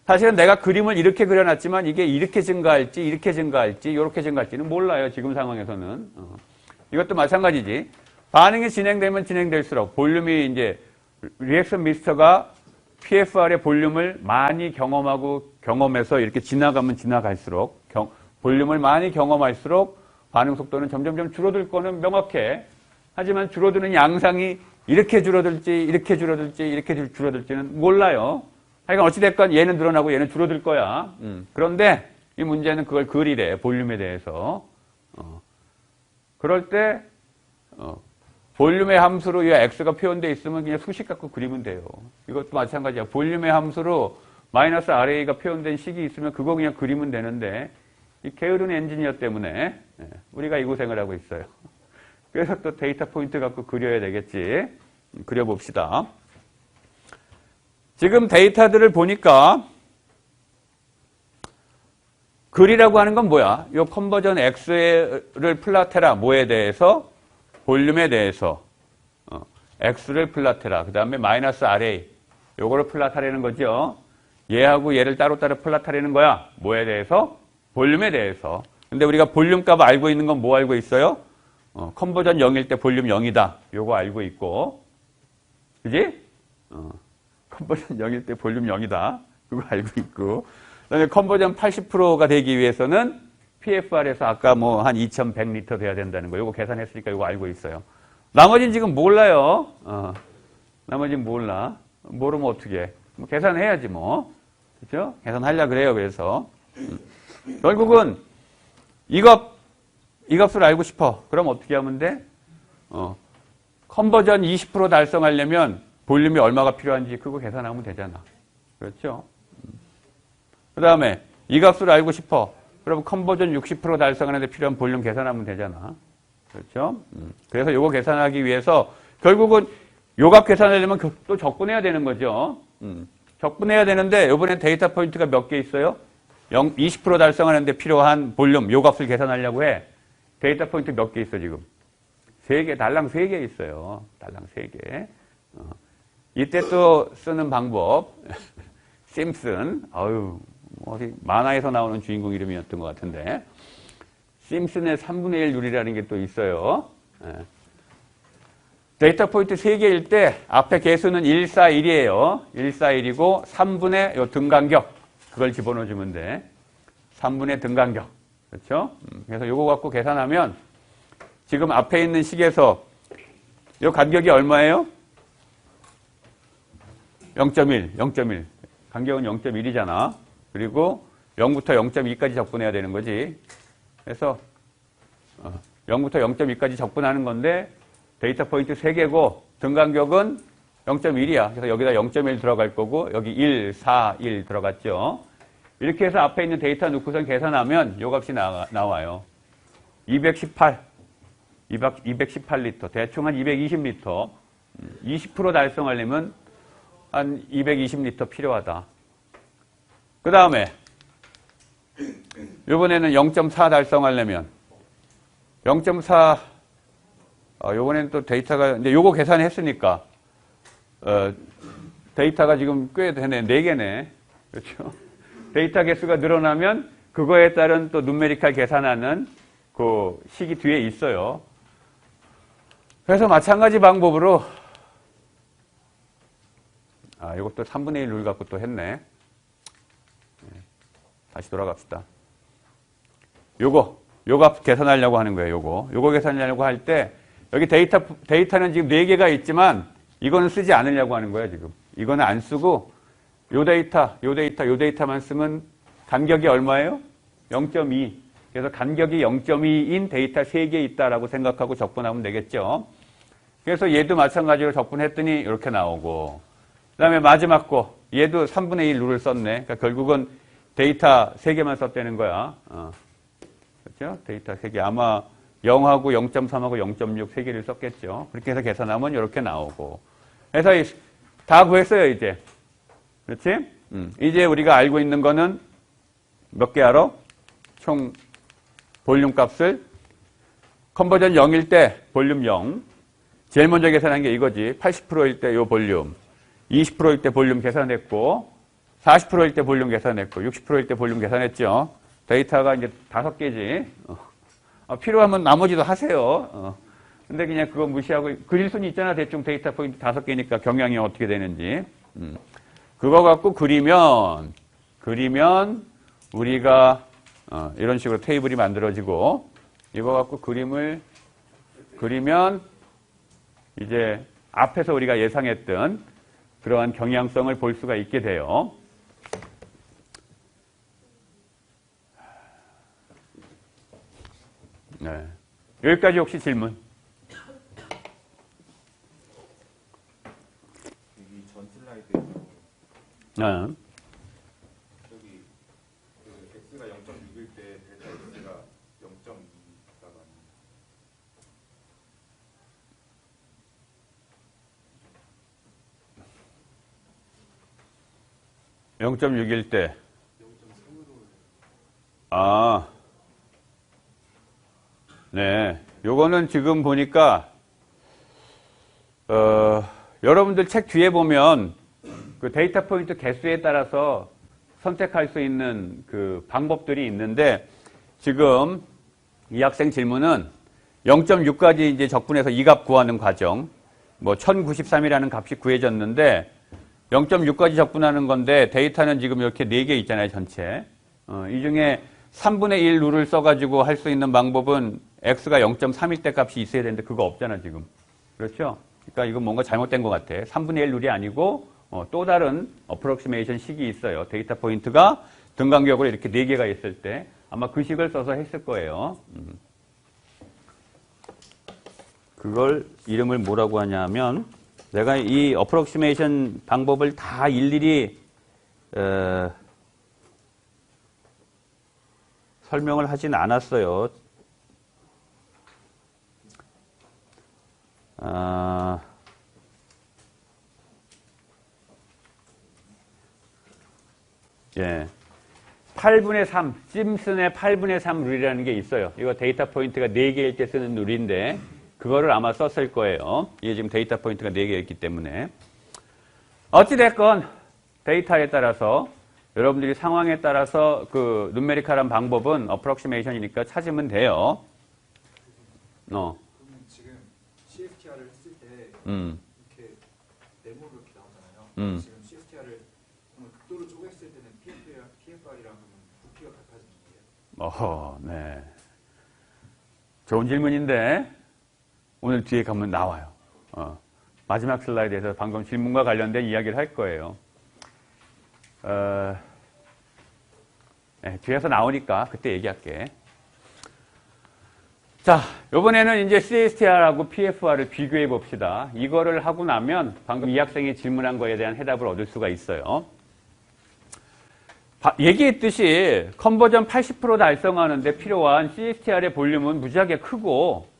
사실은 내가 그림을 이렇게 그려놨지만 이게 이렇게 증가할지 이렇게 증가할지는 몰라요. 지금 상황에서는. 이것도 마찬가지지. 반응이 진행되면 진행될수록 볼륨이 이제 리액션 미스터가 PFR의 볼륨을 많이 경험해서 이렇게 지나가면 지나갈수록 볼륨을 많이 경험할수록 반응 속도는 점점 줄어들 거는 명확해. 하지만 줄어드는 양상이 이렇게 줄어들지 이렇게 줄어들지는 몰라요. 하여간 어찌됐건 얘는 늘어나고 얘는 줄어들 거야. 그런데 이 문제는 그걸 그리래. 볼륨에 대해서. 그럴 때 볼륨의 함수로 이 x가 표현되어 있으면 그냥 수식 갖고 그리면 돼요. 이것도 마찬가지야. 볼륨의 함수로 마이너스 RA가 표현된 식이 있으면 그거 그냥 그리면 되는데 이 게으른 엔지니어 때문에 우리가 이 고생을 하고 있어요. 그래서 또 데이터 포인트 갖고 그려야 되겠지. 그려봅시다. 지금 데이터들을 보니까 글이라고 하는 건 뭐야? 요 컨버전 X를 플롯해라. 뭐에 대해서? 볼륨에 대해서. X를 플롯해라. 그 다음에 마이너스 RA. 요거를 플롯하려는 거죠. 얘하고 얘를 따로따로 플롯하려는 거야. 뭐에 대해서? 볼륨에 대해서. 근데 우리가 볼륨 값 알고 있는 건 뭐 알고 있어요? 컨버전 0일 때 볼륨 0이다. 요거 알고 있고. 그지? 컨버전 0일 때 볼륨 0이다. 그거 알고 있고. 그 다음에 컨버전 80%가 되기 위해서는 PFR에서 아까 뭐 한 2100리터 돼야 된다는 거. 요거 계산했으니까 요거 알고 있어요. 나머지는 지금 몰라요. 나머지는 몰라. 모르면 어떻게 해. 뭐 계산해야지 뭐. 그죠? 계산하려고 그래요. 그래서. 결국은 이 값을 알고 싶어. 그럼 어떻게 하면 돼? 컨버전 20% 달성하려면 볼륨이 얼마가 필요한지 그거 계산하면 되잖아. 그렇죠? 그 다음에 이 값을 알고 싶어. 그럼 컨버전 60% 달성하는데 필요한 볼륨 계산하면 되잖아. 그렇죠? 그래서 요거 계산하기 위해서 결국은 요 값 계산하려면 또 적분해야 되는 거죠. 적분해야 되는데 요번엔 데이터 포인트가 몇 개 있어요? 20% 달성하는데 필요한 볼륨 요 값을 계산하려고 해. 데이터 포인트 몇 개 있어 지금? 3개, 달랑 3개 있어요. 달랑 3개. 이때 또 쓰는 방법. 심슨. 어디 만화에서 나오는 주인공 이름이었던 것 같은데. 심슨의 3분의 1 룰이라는 게 또 있어요. 데이터 포인트 3개일 때 앞에 개수는 1, 4, 1이에요. 1, 4, 1이고 3분의 요 등간격. 그걸 집어넣어주면 돼. 3분의 등간격. 그렇죠? 그래서 요거 갖고 계산하면 지금 앞에 있는 식에서 요 간격이 얼마예요? 0.1, 0.1. 간격은 0.1이잖아. 그리고 0부터 0.2까지 적분해야 되는 거지. 그래서 0부터 0.2까지 적분하는 건데 데이터 포인트 3개고 등간격은 0.1이야. 그래서 여기다 0.1 들어갈 거고 여기 1, 4, 1 들어갔죠. 이렇게 해서 앞에 있는 데이터 넣고선 계산하면 요 값이 나와요. 218리터. 대충 한 220리터. 20% 달성하려면 한 220리터 필요하다. 그 다음에 요번에는 0.4 달성하려면 0.4 요번에는 또 데이터가 이제 요거 계산했으니까 데이터가 지금 꽤 되네. 4개네. 그렇죠? 데이터 개수가 늘어나면 그거에 따른 또 누메리칼 계산하는 그 식이 뒤에 있어요. 그래서 마찬가지 방법으로 이것도 3분의 1 룰 갖고 또 했네. 다시 돌아갑시다. 요 값 계산하려고 하는 거예요. 요거 계산하려고 할 때 여기 데이터는 지금 4개가 있지만 이거는 쓰지 않으려고 하는 거야, 지금. 이거는 안 쓰고 요 데이터만 쓰면 간격이 얼마예요? 0.2. 그래서 간격이 0.2인 데이터 3개 있다라고 생각하고 적분하면 되겠죠. 그래서 얘도 마찬가지로 적분했더니 이렇게 나오고 그 다음에 마지막 거 얘도 3분의 1 룰을 썼네. 그러니까 결국은 데이터 3개만 썼다는 거야. 그렇죠? 데이터 3개. 아마 0하고 0.3하고 0.6 3개를 썼겠죠. 그렇게 해서 계산하면 이렇게 나오고. 그래서 다 구했어요, 이제. 그렇지? 이제 우리가 알고 있는 거는 몇 개 알아? 총 볼륨 값을 컨버전 0일 때 볼륨 0. 제일 먼저 계산한 게 이거지. 80%일 때 요 볼륨. 20%일 때 볼륨 계산했고 40%일 때 볼륨 계산했고 60%일 때 볼륨 계산했죠. 데이터가 이제 5개지. 필요하면 나머지도 하세요. 근데 그냥 그거 무시하고 그릴 수는 있잖아. 대충 데이터 포인트 5개니까 경향이 어떻게 되는지. 그거 갖고 그리면 우리가 이런 식으로 테이블이 만들어지고 이거 갖고 그림을 그리면 이제 앞에서 우리가 예상했던 그러한 경향성을 볼 수가 있게 돼요. 네. 여기까지 혹시 질문? 여기 전 슬라이드에서 네. 저기 x가 0.6일 때 델타 x가 0.2가 0.6일 때. 아, 네. 요거는 지금 보니까, 여러분들 책 뒤에 보면 그 데이터 포인트 개수에 따라서 선택할 수 있는 그 방법들이 있는데 지금 이 학생 질문은 0.6까지 이제 적분해서 이 값 구하는 과정, 뭐 1093이라는 값이 구해졌는데 0.6까지 적분하는 건데 데이터는 지금 이렇게 4개 있잖아요, 전체. 이 중에 3분의 1 룰을 써가지고 할 수 있는 방법은 x가 0.3일 때 값이 있어야 되는데 그거 없잖아, 지금. 그렇죠? 그러니까 이건 뭔가 잘못된 것 같아. 3분의 1 룰이 아니고 또 다른 어프록시메이션 식이 있어요. 데이터 포인트가 등간격으로 이렇게 4개가 있을 때 아마 그 식을 써서 했을 거예요. 그걸 이름을 뭐라고 하냐면 내가 이 어프록시메이션 방법을 다 일일이 설명을 하진 않았어요. 예. 8분의 3, 심슨의 8분의 3 룰이라는 게 있어요. 이거 데이터 포인트가 4개일 때 쓰는 룰인데 그거를 아마 썼을 거예요. 이게 지금 데이터 포인트가 4개였기 때문에. 어찌됐건 데이터에 따라서 여러분들이 상황에 따라서 그 누메리컬한 방법은 어프록시메이션이니까 찾으면 돼요. 그러면 지금 CSTR을 했을 때 이렇게 네모로 이렇게 나오잖아요. 지금 CSTR을 극도로 쪼갰을 때는 PFR이랑 부피가 같아지는 거예요? 어허, 네. 좋은 질문인데 오늘 뒤에 가면 나와요. 마지막 슬라이드에서 방금 질문과 관련된 이야기를 할 거예요. 네, 뒤에서 나오니까 그때 얘기할게. 자, 이번에는 이제 CSTR하고 PFR을 비교해 봅시다. 이거를 하고 나면 방금 이 학생이 질문한 거에 대한 해답을 얻을 수가 있어요. 얘기했듯이 컨버전 80% 달성하는데 필요한 CSTR의 볼륨은 무지하게 크고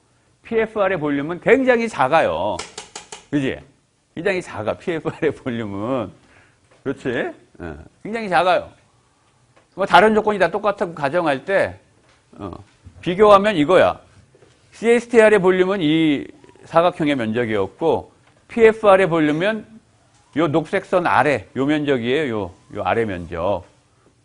PFR의 볼륨은 굉장히 작아요. 그지? 굉장히 작아, PFR의 볼륨은. 그렇지? 굉장히 작아요. 뭐 다른 조건이 다 똑같다고 가정할 때 비교하면 이거야. CSTR의 볼륨은 이 사각형의 면적이었고 PFR의 볼륨은 요 녹색 선 아래 요 면적이에요. 요 아래 면적.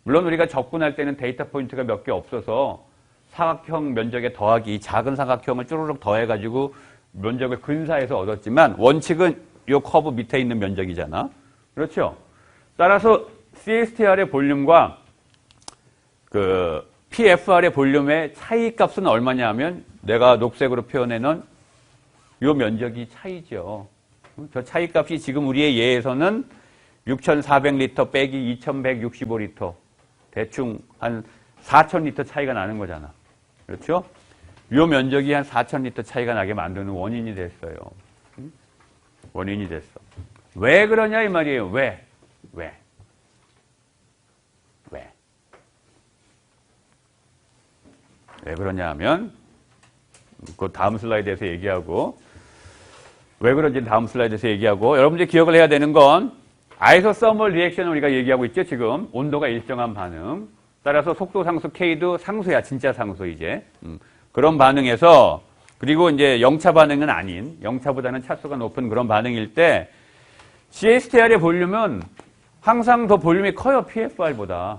물론 우리가 접근할 때는 데이터 포인트가 몇 개 없어서 사각형 면적에 더하기 이 작은 사각형을 쭈르륵 더해가지고 면적을 근사해서 얻었지만 원칙은 요 커브 밑에 있는 면적이잖아. 그렇죠? 따라서 CSTR의 볼륨과 그 PFR의 볼륨의 차이 값은 얼마냐 하면 내가 녹색으로 표현해놓은 요 면적이 차이죠. 저 차이 값이 지금 우리의 예에서는 6,400리터 빼기 2,165리터 대충 한 4,000리터 차이가 나는 거잖아. 그렇죠? 요 면적이 한 4,000리터 차이가 나게 만드는 원인이 됐어요. 원인이 됐어. 왜 그러냐 이 말이에요. 왜? 왜 그러냐 하면 그 다음 슬라이드에서 얘기하고 왜 그런지 다음 슬라이드에서 얘기하고 여러분들이 기억을 해야 되는 건 아이소서멀 리액션을 우리가 얘기하고 있죠. 지금 온도가 일정한 반응 따라서 속도 상수 K도 상수야. 진짜 상수 이제 그런 반응에서 그리고 이제 영차 반응은 아닌 영차보다는 차수가 높은 그런 반응일 때 CSTR의 볼륨은 항상 더 볼륨이 커요. PFR보다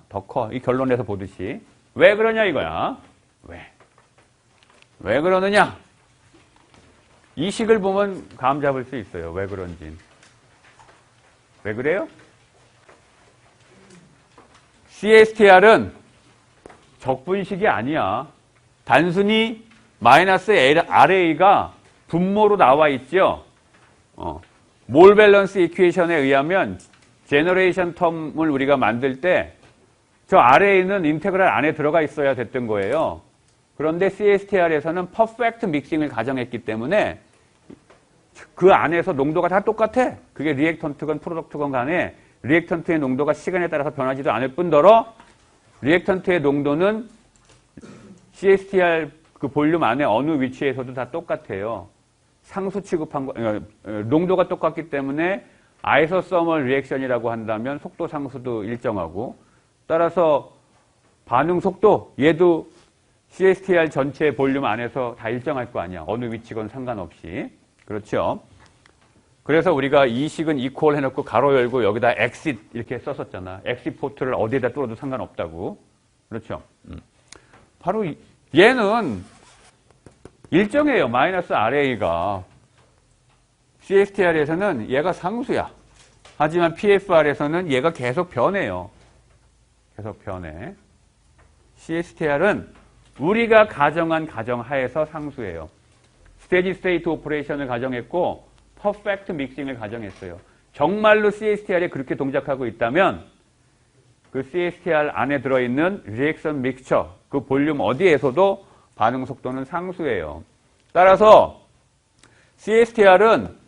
더 커. 이 결론에서 보듯이 왜 그러냐 이거야. 왜 그러느냐? 이 식을 보면 감 잡을 수 있어요. 왜 그런지. 왜 그래요? CSTR은 적분식이 아니야. 단순히 마이너스 RA가 분모로 나와 있죠. 몰 밸런스 이퀘이션에 의하면 제너레이션 텀을 우리가 만들 때 저 RA는 인테그랄 안에 들어가 있어야 됐던 거예요. 그런데 CSTR에서는 퍼펙트 믹싱을 가정했기 때문에 그 안에서 농도가 다 똑같아. 그게 리액턴트건 프로덕트건 간에 리액턴트의 농도가 시간에 따라서 변하지도 않을 뿐더러 리액턴트의 농도는 CSTR 그 볼륨 안에 어느 위치에서도 다 똑같아요. 상수 취급한 거, 농도가 똑같기 때문에 아이소서멀 리액션이라고 한다면 속도 상수도 일정하고, 따라서 반응 속도 얘도 CSTR 전체 볼륨 안에서 다 일정할 거 아니야. 어느 위치건 상관없이. 그렇죠? 그래서 우리가 이 식은 이퀄 해놓고 가로 열고 여기다 exit 이렇게 썼었잖아. exit 포트를 어디에다 뚫어도 상관없다고. 그렇죠? 바로 얘는 일정해요. 마이너스 RA가. CSTR에서는 얘가 상수야. 하지만 PFR에서는 얘가 계속 변해요. 계속 변해. CSTR은 우리가 가정한 가정하에서 상수예요. 스테디 스테이트 오퍼레이션을 가정했고 퍼펙트 믹싱을 가정했어요. 정말로 CSTR에 그렇게 동작하고 있다면 그 CSTR 안에 들어있는 리액션 믹스처, 그 볼륨 어디에서도 반응 속도는 상수예요. 따라서 CSTR은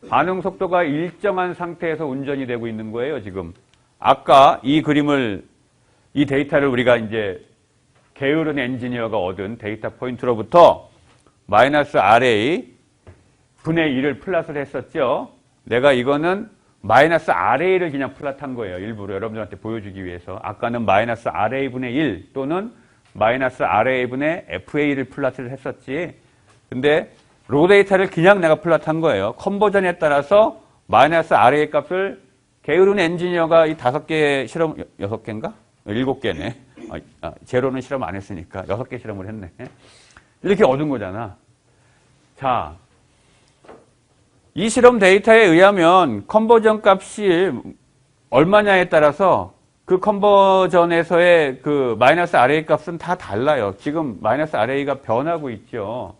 반응 속도가 일정한 상태에서 운전이 되고 있는 거예요, 지금. 아까 이 그림을, 이 데이터를 우리가 이제 게으른 엔지니어가 얻은 데이터 포인트로부터 마이너스 RA 분의 1을 플랫을 했었죠. 내가 이거는 마이너스 RA를 그냥 플랫한 거예요. 일부러 여러분들한테 보여주기 위해서. 아까는 마이너스 RA 분의 1 또는 마이너스 RA 분의 FA를 플랫을 했었지. 근데 로 데이터를 그냥 내가 플랫한 거예요. 컨버전에 따라서 마이너스 RA 값을 게으른 엔지니어가 이 5개 실험, 6개인가? 7개네. 제로는 실험 안 했으니까 6개 실험을 했네. 이렇게 얻은 거잖아. 자, 이 실험 데이터에 의하면 컨버전 값이 얼마냐에 따라서 그 컨버전에서의 그 마이너스 RA 값은 다 달라요. 지금 마이너스 RA가 변하고 있죠.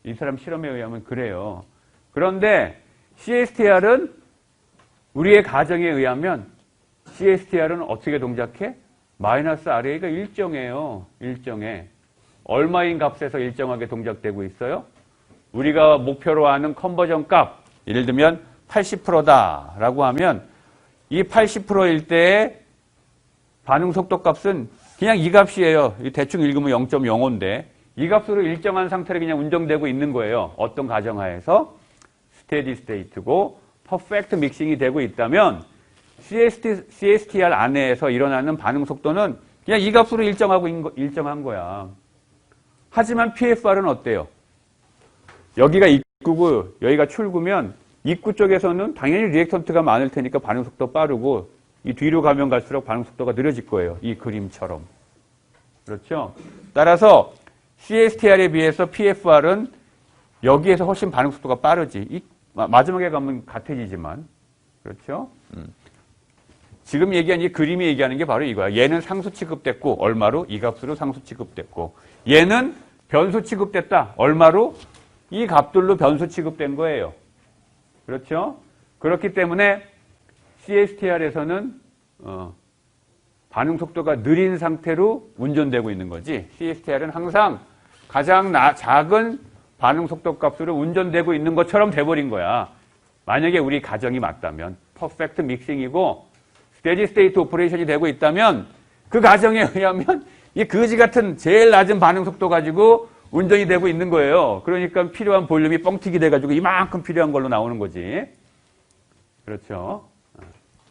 이 사람 실험에 의하면 그래요. 그런데 CSTR은 우리의 가정에 의하면 CSTR은 어떻게 동작해? 마이너스 RA가 일정해요. 일정해. 얼마인 값에서 일정하게 동작되고 있어요? 우리가 목표로 하는 컨버전 값, 예를 들면 80%다라고 하면 이 80%일 때의 반응 속도 값은 그냥 이 값이에요. 대충 읽으면 0.05인데 이 값으로 일정한 상태로 그냥 운정되고 있는 거예요. 어떤 가정하에서 스테디 스테이트고 퍼펙트 믹싱이 되고 있다면 CSTR 안에서 일어나는 반응 속도는 그냥 이 값으로 일정한 거야. 하지만 PFR은 어때요? 여기가 입구고 여기가 출구면 입구 쪽에서는 당연히 리액턴트가 많을 테니까 반응 속도 빠르고 이 뒤로 가면 갈수록 반응 속도가 느려질 거예요. 이 그림처럼. 그렇죠? 따라서 CSTR에 비해서 PFR은 여기에서 훨씬 반응 속도가 빠르지. 마지막에 가면 같아지지만. 그렇죠? 지금 얘기한 이 그림이 얘기하는 게 바로 이거야. 얘는 상수 취급됐고 얼마로? 이 값으로 상수 취급됐고 얘는 변수 취급됐다. 얼마로? 이 값들로 변수 취급된 거예요. 그렇죠? 그렇기 때문에 CSTR에서는 반응 속도가 느린 상태로 운전되고 있는 거지. CSTR은 항상 가장 작은 반응 속도 값으로 운전되고 있는 것처럼 돼버린 거야. 만약에 우리 가정이 맞다면 퍼펙트 믹싱이고 스테디 스테이트 오퍼레이션이 되고 있다면 그 가정에 의하면 이 거지 같은 제일 낮은 반응 속도 가지고 운전이 되고 있는 거예요. 그러니까 필요한 볼륨이 뻥튀기 돼가지고 이만큼 필요한 걸로 나오는 거지. 그렇죠?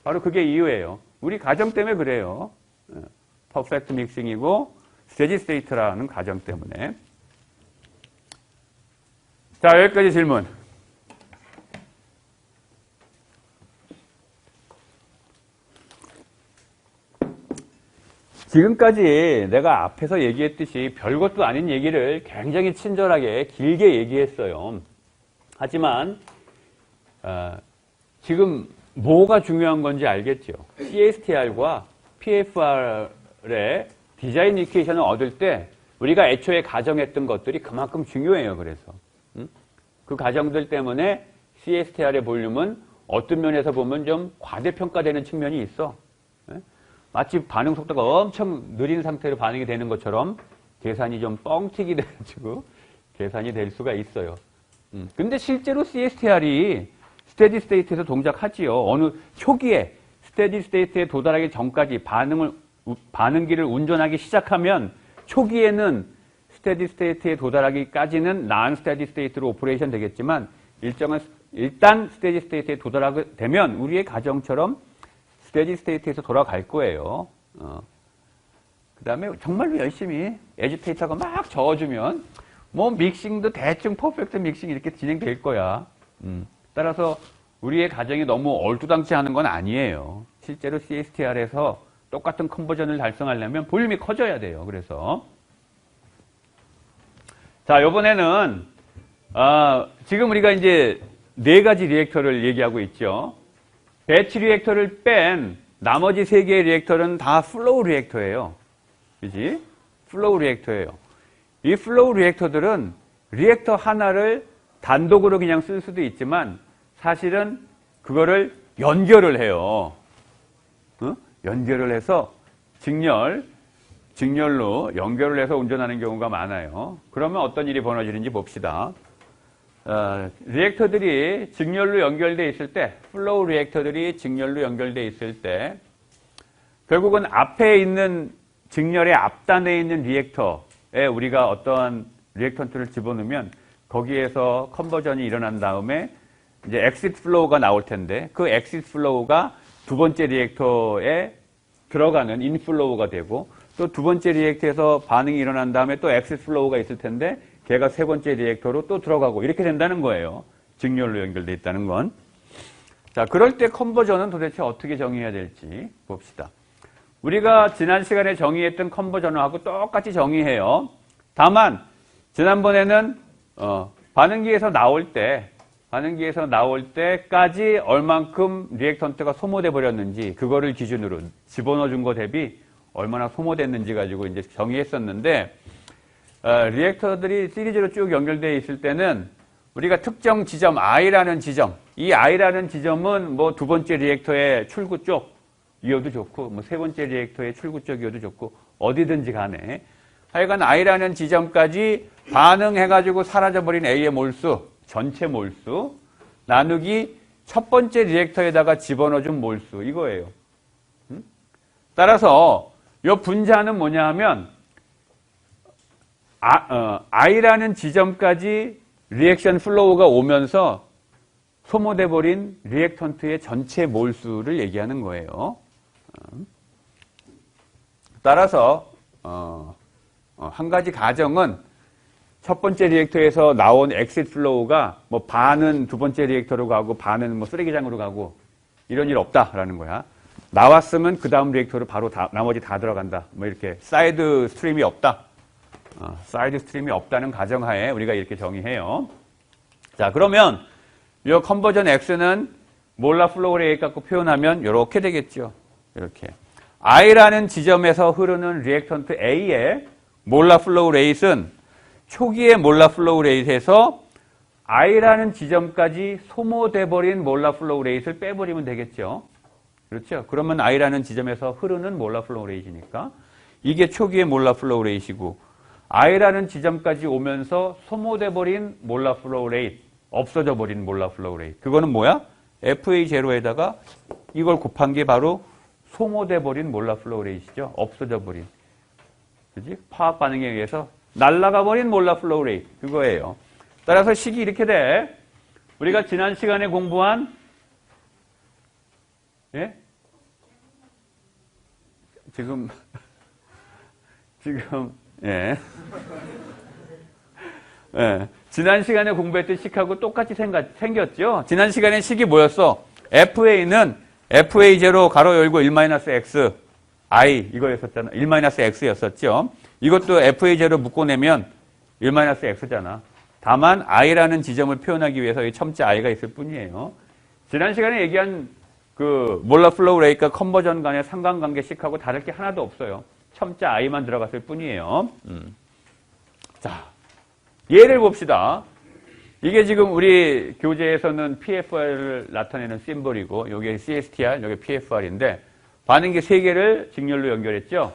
바로 그게 이유예요. 우리 가정 때문에 그래요. 퍼펙트 믹싱이고 스테디 스테이트라는 가정 때문에. 자, 여기까지 질문. 지금까지 내가 앞에서 얘기했듯이 별것도 아닌 얘기를 굉장히 친절하게 길게 얘기했어요. 하지만 지금 뭐가 중요한 건지 알겠죠? CSTR과 PFR의 디자인 이퀘이션을 얻을 때 우리가 애초에 가정했던 것들이 그만큼 중요해요. 그래서 그 가정들 때문에 CSTR의 볼륨은 어떤 면에서 보면 좀 과대평가되는 측면이 있어. 마치 반응 속도가 엄청 느린 상태로 반응이 되는 것처럼 계산이 좀 뻥튀기 돼가지고 계산이 될 수가 있어요. 근데 실제로 CSTR이 스테디 스테이트에서 동작하지요. 어느 초기에 스테디 스테이트에 도달하기 전까지 반응기를 운전하기 시작하면 초기에는 스테디 스테이트에 도달하기까지는 난 스테디 스테이트로 오퍼레이션 되겠지만 일정한 일단 스테디 스테이트에 도달하게 되면 우리의 가정처럼 스테디 스테이트에서 돌아갈 거예요. 그 다음에 정말로 열심히 에듀테이터가 막 저어주면 뭐 믹싱도 대충 퍼펙트 믹싱 이렇게 진행될 거야. 따라서 우리의 가정이 너무 얼토당치 하는 건 아니에요. 실제로 CSTR에서 똑같은 컨버전을 달성하려면 볼륨이 커져야 돼요. 그래서 자, 이번에는 지금 우리가 이제 4가지 리액터를 얘기하고 있죠. 배치 리액터를 뺀 나머지 3개의 리액터는 다 플로우 리액터예요. 그지? 플로우 리액터예요. 이 플로우 리액터들은 리액터 하나를 단독으로 그냥 쓸 수도 있지만 사실은 그거를 연결을 해요. 연결을 해서 직렬로 연결을 해서 운전하는 경우가 많아요. 그러면 어떤 일이 벌어지는지 봅시다. 리액터들이 직렬로 연결되어 있을 때, 플로우 리액터들이 직렬로 연결되어 있을 때, 결국은 앞에 있는 직렬의 앞단에 있는 리액터에 우리가 어떠한 리액턴트를 집어넣으면 거기에서 컨버전이 일어난 다음에 이제 엑시트 플로우가 나올 텐데 그 엑시트 플로우가 두 번째 리액터에 들어가는 인플로우가 되고 또 두 번째 리액터에서 반응이 일어난 다음에 또 엑시트 플로우가 있을 텐데 걔가 세 번째 리액터로 또 들어가고 이렇게 된다는 거예요. 직렬로 연결되어 있다는 건. 자, 그럴 때 컨버전은 도대체 어떻게 정의해야 될지 봅시다. 우리가 지난 시간에 정의했던 컨버전하고 똑같이 정의해요. 다만 지난번에는 반응기에서 나올 때까지 얼만큼 리액턴트가 소모돼 버렸는지 그거를 기준으로 집어넣어 준 거 대비 얼마나 소모됐는지 가지고 이제 정의했었는데 리액터들이 시리즈로 쭉 연결되어 있을 때는 우리가 특정 지점 I라는 지점, 이 I라는 지점은 뭐 두 번째 리액터의 출구 쪽이어도 좋고 뭐 세 번째 리액터의 출구 쪽이어도 좋고 어디든지 간에 하여간 I라는 지점까지 반응해가지고 사라져버린 A의 몰수, 전체 몰수 나누기 첫 번째 리액터에다가 집어넣어준 몰수 이거예요. 따라서 이 분자는 뭐냐 하면 I라는 지점까지 리액션 플로우가 오면서 소모돼 버린 리액턴트의 전체 몰수를 얘기하는 거예요. 따라서 한 가지 가정은 첫 번째 리액터에서 나온 엑시트 플로우가 뭐 반은 두 번째 리액터로 가고 반은 뭐 쓰레기장으로 가고 이런 일 없다라는 거야. 나왔으면 그 다음 리액터로 바로 나머지 다 들어간다. 뭐 이렇게 사이드 스트림이 없다. 사이드 스트림이 없다는 가정하에 우리가 이렇게 정의해요. 자, 그러면 이 컨버전 X는 몰라 플로우 레이트 갖고 표현하면 이렇게 되겠죠. 이렇게. I라는 지점에서 흐르는 리액턴트 A의 몰라 플로우 레이트는 초기의 몰라 플로우 레이트에서 I라는 지점까지 소모돼 버린 몰라 플로우 레이트를 빼버리면 되겠죠. 그렇죠? 그러면 I라는 지점에서 흐르는 몰라 플로우 레이트니까 이게 초기의 몰라 플로우 레이트이고 I라는 지점까지 오면서 소모돼 버린 몰라 플로우 레이트, 없어져 버린 몰라 플로우 레이트. 그거는 뭐야? FA0에다가 이걸 곱한 게 바로 소모돼 버린 몰라 플로우 레이트죠. 없어져 버린. 그지? 화학 반응에 의해서 날아가 버린 몰라 플로우 레이트. 그거예요. 따라서 식이 이렇게 돼. 우리가 지난 시간에 공부한 예? 지금 예. 예. 지난 시간에 공부했던 식하고 똑같이 생겼죠? 지난 시간에 식이 뭐였어? FA는 FA0 가로 열고 1-X I 이거였었잖아. 1-X였었죠. 이것도 FA0 묶어내면 1-X잖아. 다만 I라는 지점을 표현하기 위해서 이 첨자 I가 있을 뿐이에요. 지난 시간에 얘기한 그 몰라 플로우 레이트와 컨버전 간의 상관관계식하고 다를 게 하나도 없어요. 첨자 I만 들어갔을 뿐이에요. 자, 예를 봅시다. 이게 지금 우리 교재에서는 PFR을 나타내는 심볼이고 이게 CSTR, 이게 PFR인데 반응기 3개를 직렬로 연결했죠.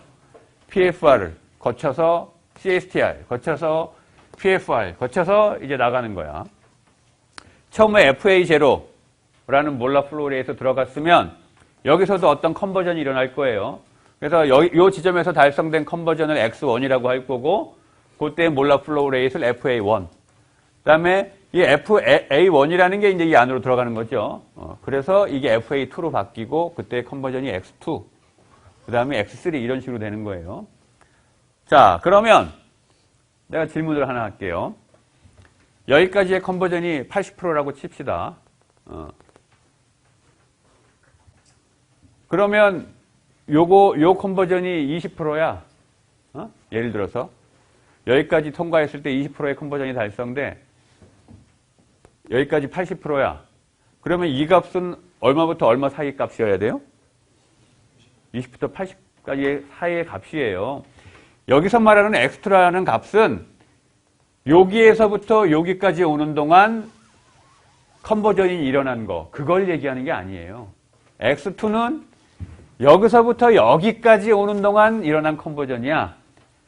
PFR을 거쳐서 CSTR, 거쳐서 PFR, 거쳐서 이제 나가는 거야. 처음에 FA0라는 몰라 플로우에서 들어갔으면 여기서도 어떤 컨버전이 일어날 거예요. 그래서 이 지점에서 달성된 컨버전을 X1이라고 할 거고 그때 몰라 플로우 레이트를 FA1. 그 다음에 이 FA1이라는 게 이제 이 안으로 들어가는 거죠. 그래서 이게 FA2로 바뀌고 그때 컨버전이 X2, 그 다음에 X3 이런 식으로 되는 거예요. 자, 그러면 내가 질문을 하나 할게요. 여기까지의 컨버전이 80%라고 칩시다. 그러면 요 컨버전이 20%야. 예를 들어서 여기까지 통과했을 때 20%의 컨버전이 달성돼. 여기까지 80%야. 그러면 이 값은 얼마부터 얼마 사이 값이어야 돼요? 20부터 80까지의 사이의 값이에요. 여기서 말하는 엑스트라는 값은 여기에서부터 여기까지 오는 동안 컨버전이 일어난 거, 그걸 얘기하는 게 아니에요. X2는 여기서부터 여기까지 오는 동안 일어난 컨버전이야.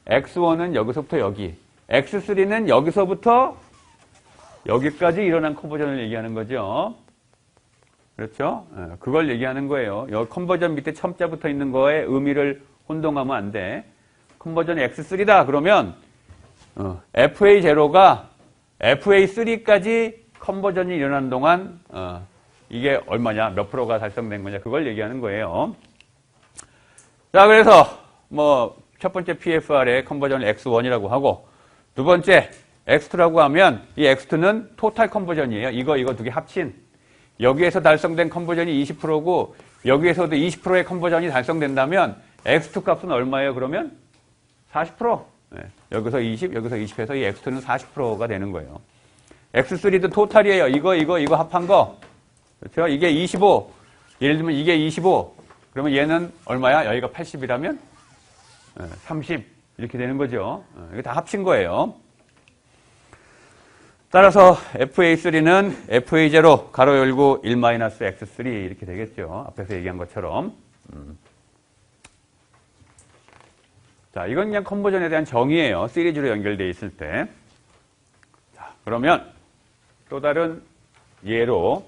X1은 여기서부터 여기, X3는 여기서부터 여기까지 일어난 컨버전을 얘기하는 거죠. 그렇죠? 그걸 얘기하는 거예요. 여기 컨버전 밑에 첨자 붙어 있는 거에 의미를 혼동하면 안 돼. 컨버전이 X3다 그러면 FA0가 FA3까지 컨버전이 일어나는 동안 이게 얼마냐, 몇 프로가 달성된 거냐, 그걸 얘기하는 거예요. 자, 그래서 뭐 첫 번째 PFR의 컨버전을 X1이라고 하고 두 번째 X2라고 하면 이 X2는 토탈 컨버전이에요. 이거 두 개 합친. 여기에서 달성된 컨버전이 20%고 여기에서도 20%의 컨버전이 달성된다면 X2 값은 얼마예요? 그러면 40%. 네. 여기서 20, 여기서 20해서 이 X2는 40%가 되는 거예요. X3도 토탈이에요. 이거 합한 거. 그렇죠? 이게 25. 예를 들면 이게 25. 그러면 얘는 얼마야? 여기가 80이라면 30. 이렇게 되는 거죠. 이거 다 합친 거예요. 따라서 FA3는 FA0 가로 열고 1-X3 이렇게 되겠죠. 앞에서 얘기한 것처럼. 자, 이건 그냥 컨버전에 대한 정의예요. 시리즈로 연결되어 있을 때. 자, 그러면 또 다른 예로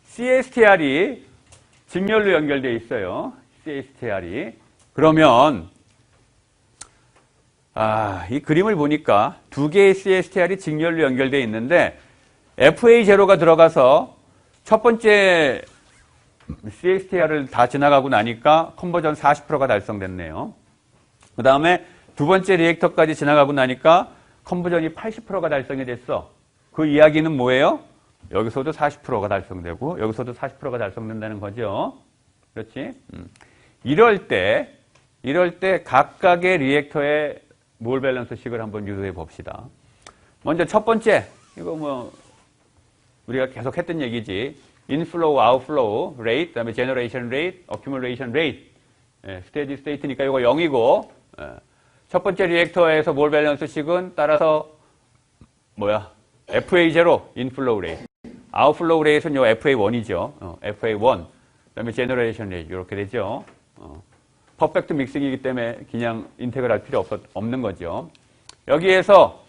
CSTR이 직렬로 연결되어 있어요. CSTR이. 그러면 이 그림을 보니까 두 개의 CSTR이 직렬로 연결되어 있는데 FA0가 들어가서 첫 번째 CSTR을 다 지나가고 나니까 컨버전 40%가 달성됐네요. 그 다음에 두 번째 리액터까지 지나가고 나니까 컨버전이 80%가 달성이 됐어. 그 이야기는 뭐예요? 여기서도 40%가 달성되고 여기서도 40%가 달성된다는 거죠. 그렇지? 이럴 때 각각의 리액터의 몰 밸런스식을 한번 유도해 봅시다. 먼저 첫 번째, 이거 뭐 우리가 계속 했던 얘기지. 인플로우, 아웃플로우 레이트, 그다음에 제너레이션 레이트, 어큐뮬레이션 레이트. 스테디 스테이트니까 이거 0이고 첫 번째 리액터에서 몰 밸런스식은 따라서 FA0 인플로우 레이트. 아웃플로우 레이트는 요 FA1이죠. FA1. 그다음에 제너레이션 레이트 이렇게 되죠. 퍼펙트 믹싱이기 때문에 그냥 인텍을 할 필요 없는 거죠. 여기에서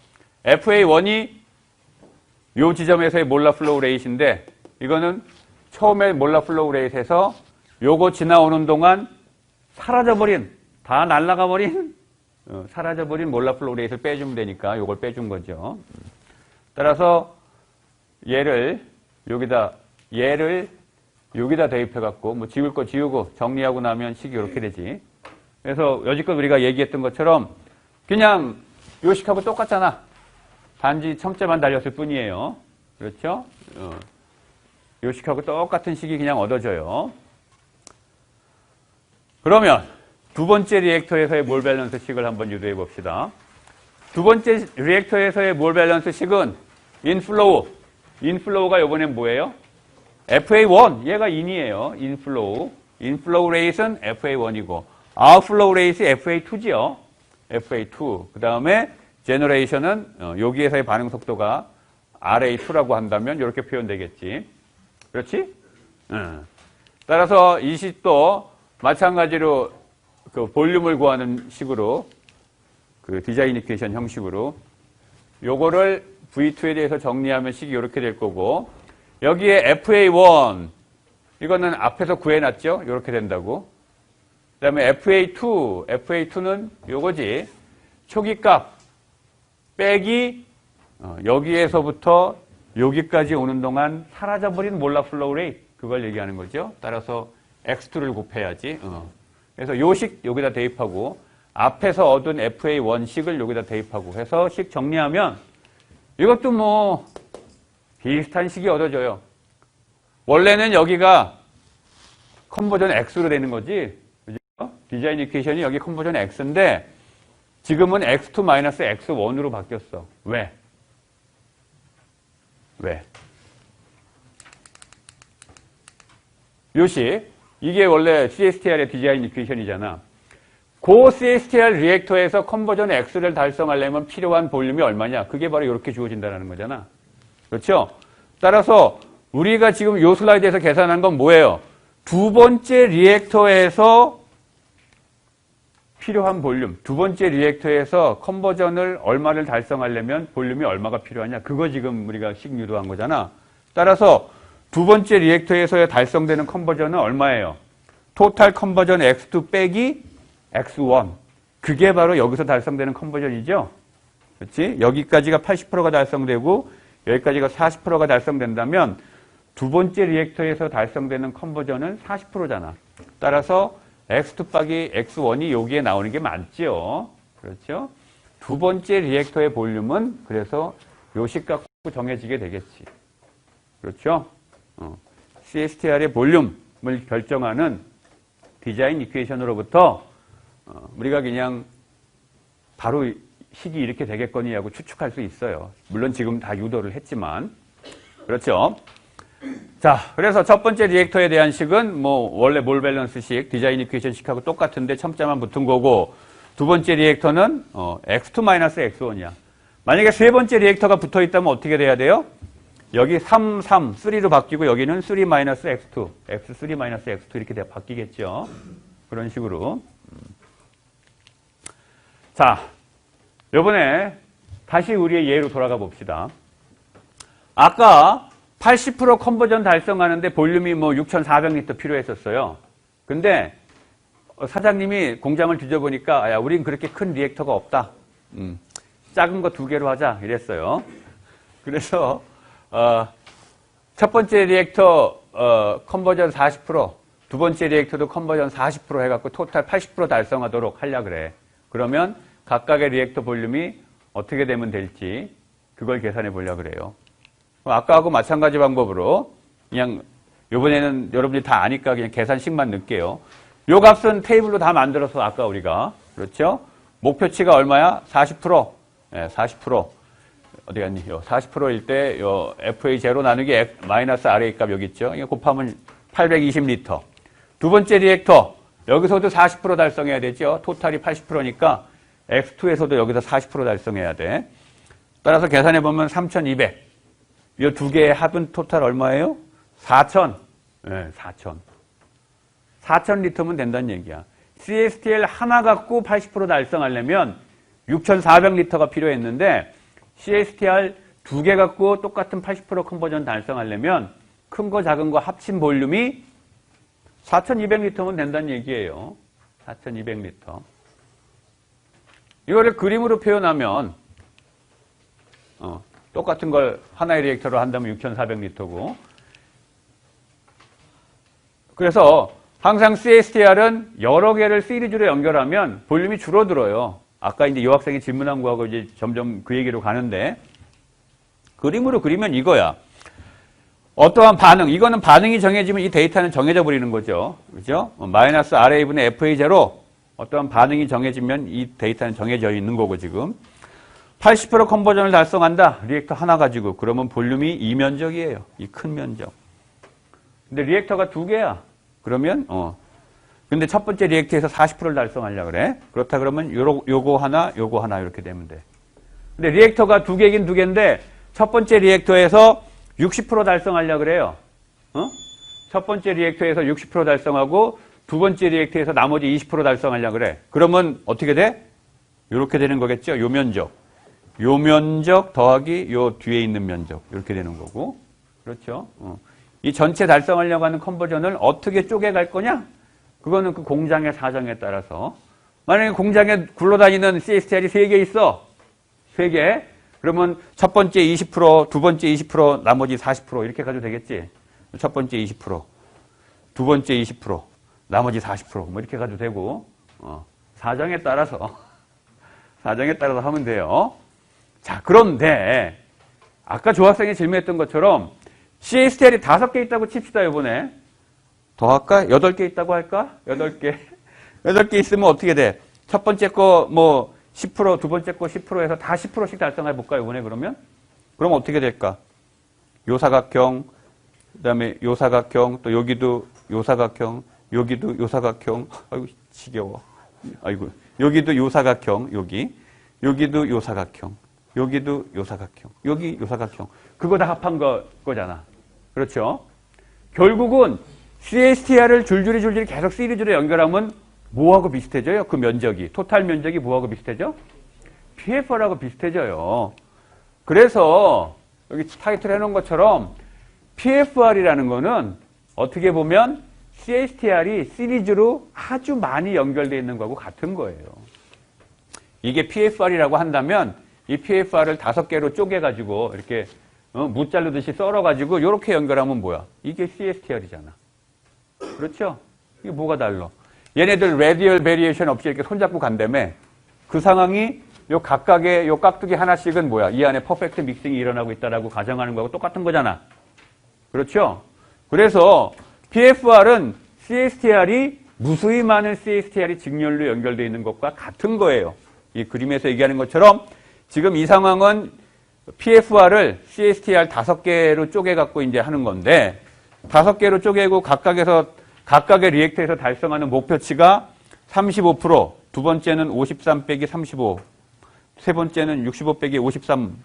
FA1이 요 지점에서의 몰라 플로우 레이트인데 이거는 처음에 몰라 플로우 레이트에서 요거 지나오는 동안 사라져버린, 다 날아가버린, 사라져버린 몰라 플로우 레이트를 빼주면 되니까 요걸 빼준 거죠. 따라서 얘를 여기다 대입해갖고, 뭐, 지울 거 지우고, 정리하고 나면 식이 이렇게 되지. 그래서, 여지껏 우리가 얘기했던 것처럼, 그냥, 요 식하고 똑같잖아. 단지 첨자만 달렸을 뿐이에요. 그렇죠? 요 식하고 똑같은 식이 그냥 얻어져요. 그러면, 두 번째 리액터에서의 몰 밸런스 식을 한번 유도해 봅시다. 두 번째 리액터에서의 몰 밸런스 식은, 인플로우가 요번엔 뭐예요? FA1, 얘가 인이에요. 인플로우 레이트는 FA1이고, 아웃플로우 레이트 FA2지요. FA2. 그 다음에 제너레이션은 여기에서의 반응 속도가 RA2라고 한다면 이렇게 표현되겠지. 그렇지? 따라서 이 식도 마찬가지로 그 볼륨을 구하는 식으로 그 디자인 이퀘이션 형식으로 요거를 V2에 대해서 정리하면 식이 이렇게 될 거고 여기에 FA1 이거는 앞에서 구해놨죠? 이렇게 된다고. 그 다음에 FA2는 요거지. 초기값 빼기 여기에서부터 여기까지 오는 동안 사라져버린 몰라 플로우 레이트 그걸 얘기하는 거죠. 따라서 x2를 곱해야지. 그래서 요식 여기다 대입하고 앞에서 얻은 FA1식을 여기다 대입하고 해서 식 정리하면 이것도 뭐 비슷한 식이 얻어져요. 원래는 여기가 컨버전 X로 되는 거지. 그죠? 디자인 이퀘이션이 여기 컨버전 X인데 지금은 X2-X1으로 바뀌었어. 왜? 요식 이게 원래 CSTR의 디자인 이퀘이션이잖아. 그 CSTR 리액터에서 컨버전 X를 달성하려면 필요한 볼륨이 얼마냐? 그게 바로 이렇게 주어진다는 거잖아. 그렇죠? 따라서 우리가 지금 이 슬라이드에서 계산한 건 뭐예요? 두 번째 리액터에서 필요한 볼륨, 두 번째 리액터에서 컨버전을 얼마를 달성하려면 볼륨이 얼마가 필요하냐? 그거 지금 우리가 식 유도한 거잖아. 따라서 두 번째 리액터에서 달성되는 컨버전은 얼마예요? 토탈 컨버전 X2 빼기 X1. 그게 바로 여기서 달성되는 컨버전이죠. 그렇지? 여기까지가 80%가 달성되고 여기까지가 40%가 달성된다면 두 번째 리액터에서 달성되는 컨버전은 40%잖아. 따라서 X2 빼기 X1이 여기에 나오는 게 맞죠. 그렇죠? 두 번째 리액터의 볼륨은 그래서 요식 갖고 정해지게 되겠지. 그렇죠? CSTR의 볼륨을 결정하는 디자인 이퀘이션으로부터 우리가 그냥 바로 식이 이렇게 되겠거니 하고 추측할 수 있어요. 물론 지금 다 유도를 했지만. 그렇죠? 자, 그래서 첫 번째 리액터에 대한 식은 뭐 원래 몰 밸런스식, 디자인 이퀘이션 식하고 똑같은데 첨자만 붙은 거고 두 번째 리액터는 X2-X1이야. 만약에 세 번째 리액터가 붙어 있다면 어떻게 돼야 돼요? 여기 3, 3로 바뀌고 여기는 3-X2, X3-X2 이렇게 바뀌겠죠. 그런 식으로. 자, 요번에 다시 우리의 예로 돌아가 봅시다. 아까 80% 컨버전 달성하는데 볼륨이 뭐 6,400리터 필요했었어요. 근데 사장님이 공장을 뒤져보니까 야, 우린 그렇게 큰 리액터가 없다. 작은 거 2개로 하자 이랬어요. 그래서 첫 번째 리액터 컨버전 40%, 두 번째 리액터도 컨버전 40% 해갖고 토탈 80% 달성하도록 하려 그래. 그러면 각각의 리액터 볼륨이 어떻게 되면 될지 그걸 계산해 보려 그래요. 아까하고 마찬가지 방법으로 그냥 이번에는 여러분들이 다 아니까 그냥 계산식만 넣을게요. 요 값은 테이블로 다 만들어서 아까 우리가 그렇죠? 목표치가 얼마야? 40%. 네, 40%. 어디 갔니? 40%일 때 요 FA0 나누기 마이너스 RA 값 여기 있죠? 이거 곱하면 820리터. 두 번째 리액터 여기서도 40% 달성해야 되죠? 토탈이 80%니까 X2에서도 여기서 40% 달성해야 돼. 따라서 계산해 보면 3,200. 이 두 개의 합은 토탈 얼마예요? 4,000. 네, 4,000. 4,000리터면 된다는 얘기야. CSTL 하나 갖고 80% 달성하려면 6,400리터가 필요했는데 CSTR 두 개 갖고 똑같은 80% 컨버전 달성하려면 큰 거 작은 거 합친 볼륨이 4,200리터면 된다는 얘기예요. 4,200리터. 이거를 그림으로 표현하면 똑같은 걸 하나의 리액터로 한다면 6,400리터고 그래서 항상 CSTR은 여러 개를 시리즈로 연결하면 볼륨이 줄어들어요. 아까 이제 여학생이 질문한 거하고 이제 점점 그 얘기로 가는데 그림으로 그리면 이거야. 어떠한 반응, 이거는 반응이 정해지면 이 데이터는 정해져 버리는 거죠. 그죠? 마이너스 RA분의 FA0 어떠한 반응이 정해지면 이 데이터는 정해져 있는 거고 지금 80% 컨버전을 달성한다. 리액터 하나 가지고. 그러면 볼륨이 이 면적이에요. 이 큰 면적. 근데 리액터가 두 개야. 그러면 근데 첫 번째 리액터에서 40%를 달성하려고 그래. 그렇다 그러면 요거 하나 이렇게 되면 돼. 근데 리액터가 두 개긴 두 개인데 첫 번째 리액터에서 60% 달성하려고 그래요. 첫 번째 리액터에서 60% 달성하고 두 번째 리액터에서 나머지 20% 달성하려고 그래. 그러면 어떻게 돼? 이렇게 되는 거겠죠. 요 면적. 요 면적 더하기 요 뒤에 있는 면적. 이렇게 되는 거고. 그렇죠. 이 전체 달성하려고 하는 컨버전을 어떻게 쪼개갈 거냐? 그거는 그 공장의 사정에 따라서. 만약에 공장에 굴러다니는 CSTR이 3개 있어. 3개. 그러면 첫 번째 20%, 두 번째 20%, 나머지 40% 이렇게 가도 되겠지? 첫 번째 20%, 두 번째 20%, 나머지 40%뭐 이렇게 가도 되고 사정에 따라서 하면 돼요. 자, 그런데 아까 조학생이 질문했던 것처럼 CSTL이 5개 있다고 칩시다, 이번에. 더 할까? 8개 있다고 할까? 8개. 8개 있으면 어떻게 돼? 첫 번째 거 뭐 10%, 두 번째 거 10%에서 다 10%씩 달성해 볼까요, 이번에 그러면? 그럼 어떻게 될까? 요 사각형, 그 다음에 요 사각형, 또 여기도 요 사각형, 여기도 요 사각형. 아이고, 지겨워. 아이고, 여기도 요 사각형, 여기도 요 사각형, 여기도 요 사각형, 여기 요 사각형. 그거 다 합한 거잖아. 그렇죠? 결국은 CSTR을 줄줄이 계속 시리즈로 연결하면 뭐하고 비슷해져요? 그 면적이. 토탈 면적이 뭐하고 비슷해져? PFR하고 비슷해져요. 그래서 여기 타이틀 해놓은 것처럼 PFR이라는 거는 어떻게 보면 CSTR이 시리즈로 아주 많이 연결되어 있는 거하고 같은 거예요. 이게 PFR이라고 한다면 이 PFR을 5개로 쪼개가지고 이렇게 무 자르듯이 썰어가지고 이렇게 연결하면 뭐야? 이게 CSTR이잖아. 그렇죠? 이게 뭐가 달라? 얘네들 레디얼 베리에이션 없이 이렇게 손잡고 간다며 그 상황이 요 각각의 요 깍두기 하나씩은 뭐야? 이 안에 퍼펙트 믹싱이 일어나고 있다라고 가정하는 거하고 똑같은 거잖아. 그렇죠? 그래서 PFR은 CSTR이 무수히 많은 CSTR이 직렬로 연결되어 있는 것과 같은 거예요. 이 그림에서 얘기하는 것처럼 지금 이 상황은 PFR을 CSTR 5개로 쪼개갖고 이제 하는 건데 5개로 쪼개고 각각의 리액터에서 달성하는 목표치가 35%, 두 번째는 53 빼기 35, 세 번째는 65 빼기 53,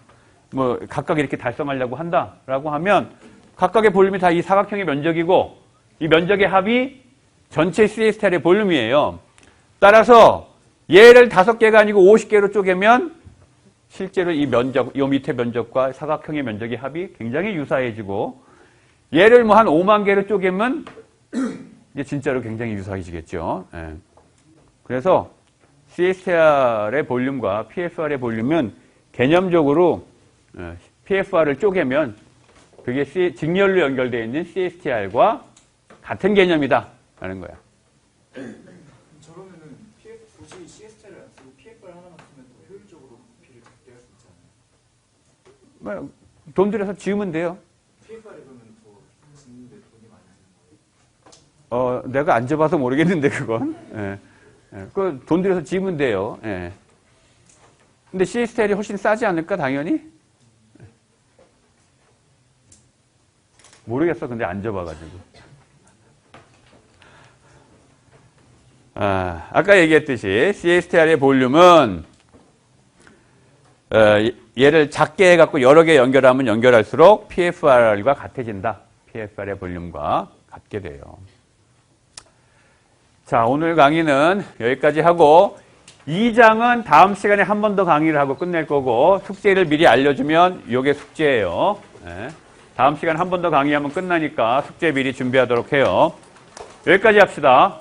뭐 각각 이렇게 달성하려고 한다라고 하면 각각의 볼륨이 다 이 사각형의 면적이고 이 면적의 합이 전체 CSTR의 볼륨이에요. 따라서 얘를 5개가 아니고 50개로 쪼개면 실제로 이 면적, 이 밑에 면적과 사각형의 면적의 합이 굉장히 유사해지고 얘를 뭐 한 5만 개로 쪼개면 이제 진짜로 굉장히 유사해지겠죠. 예. 그래서 CSTR의 볼륨과 PFR의 볼륨은 개념적으로 PFR을 쪼개면 그게 직렬로 연결되어 있는 CSTR과 같은 개념이다라는 거야. 저러면은 굳이 CSTR을 안 쓰고 PFR 하나만 쓰면 더 효율적으로 비를 작게 할 수 있잖아요. 뭐, 돈 들여서 지으면 돼요. PFR에 그러면 더 짓는데 돈이 많이 드는 거예요? 내가 안 줘봐서 모르겠는데 그건. 예. 그 돈 들여서 지으면 돼요. 예. 근데 CSTL이 훨씬 싸지 않을까 당연히? 모르겠어. 근데 안 줘봐가지고. 아까 얘기했듯이 CSTR의 볼륨은 얘를 작게 해갖고 여러 개 연결하면 연결할수록 PFR과 같아진다. PFR의 볼륨과 같게 돼요. 자, 오늘 강의는 여기까지 하고 2장은 다음 시간에 한 번 더 강의를 하고 끝낼 거고 숙제를 미리 알려주면 이게 숙제예요. 네. 다음 시간에 한 번 더 강의하면 끝나니까 숙제 미리 준비하도록 해요. 여기까지 합시다.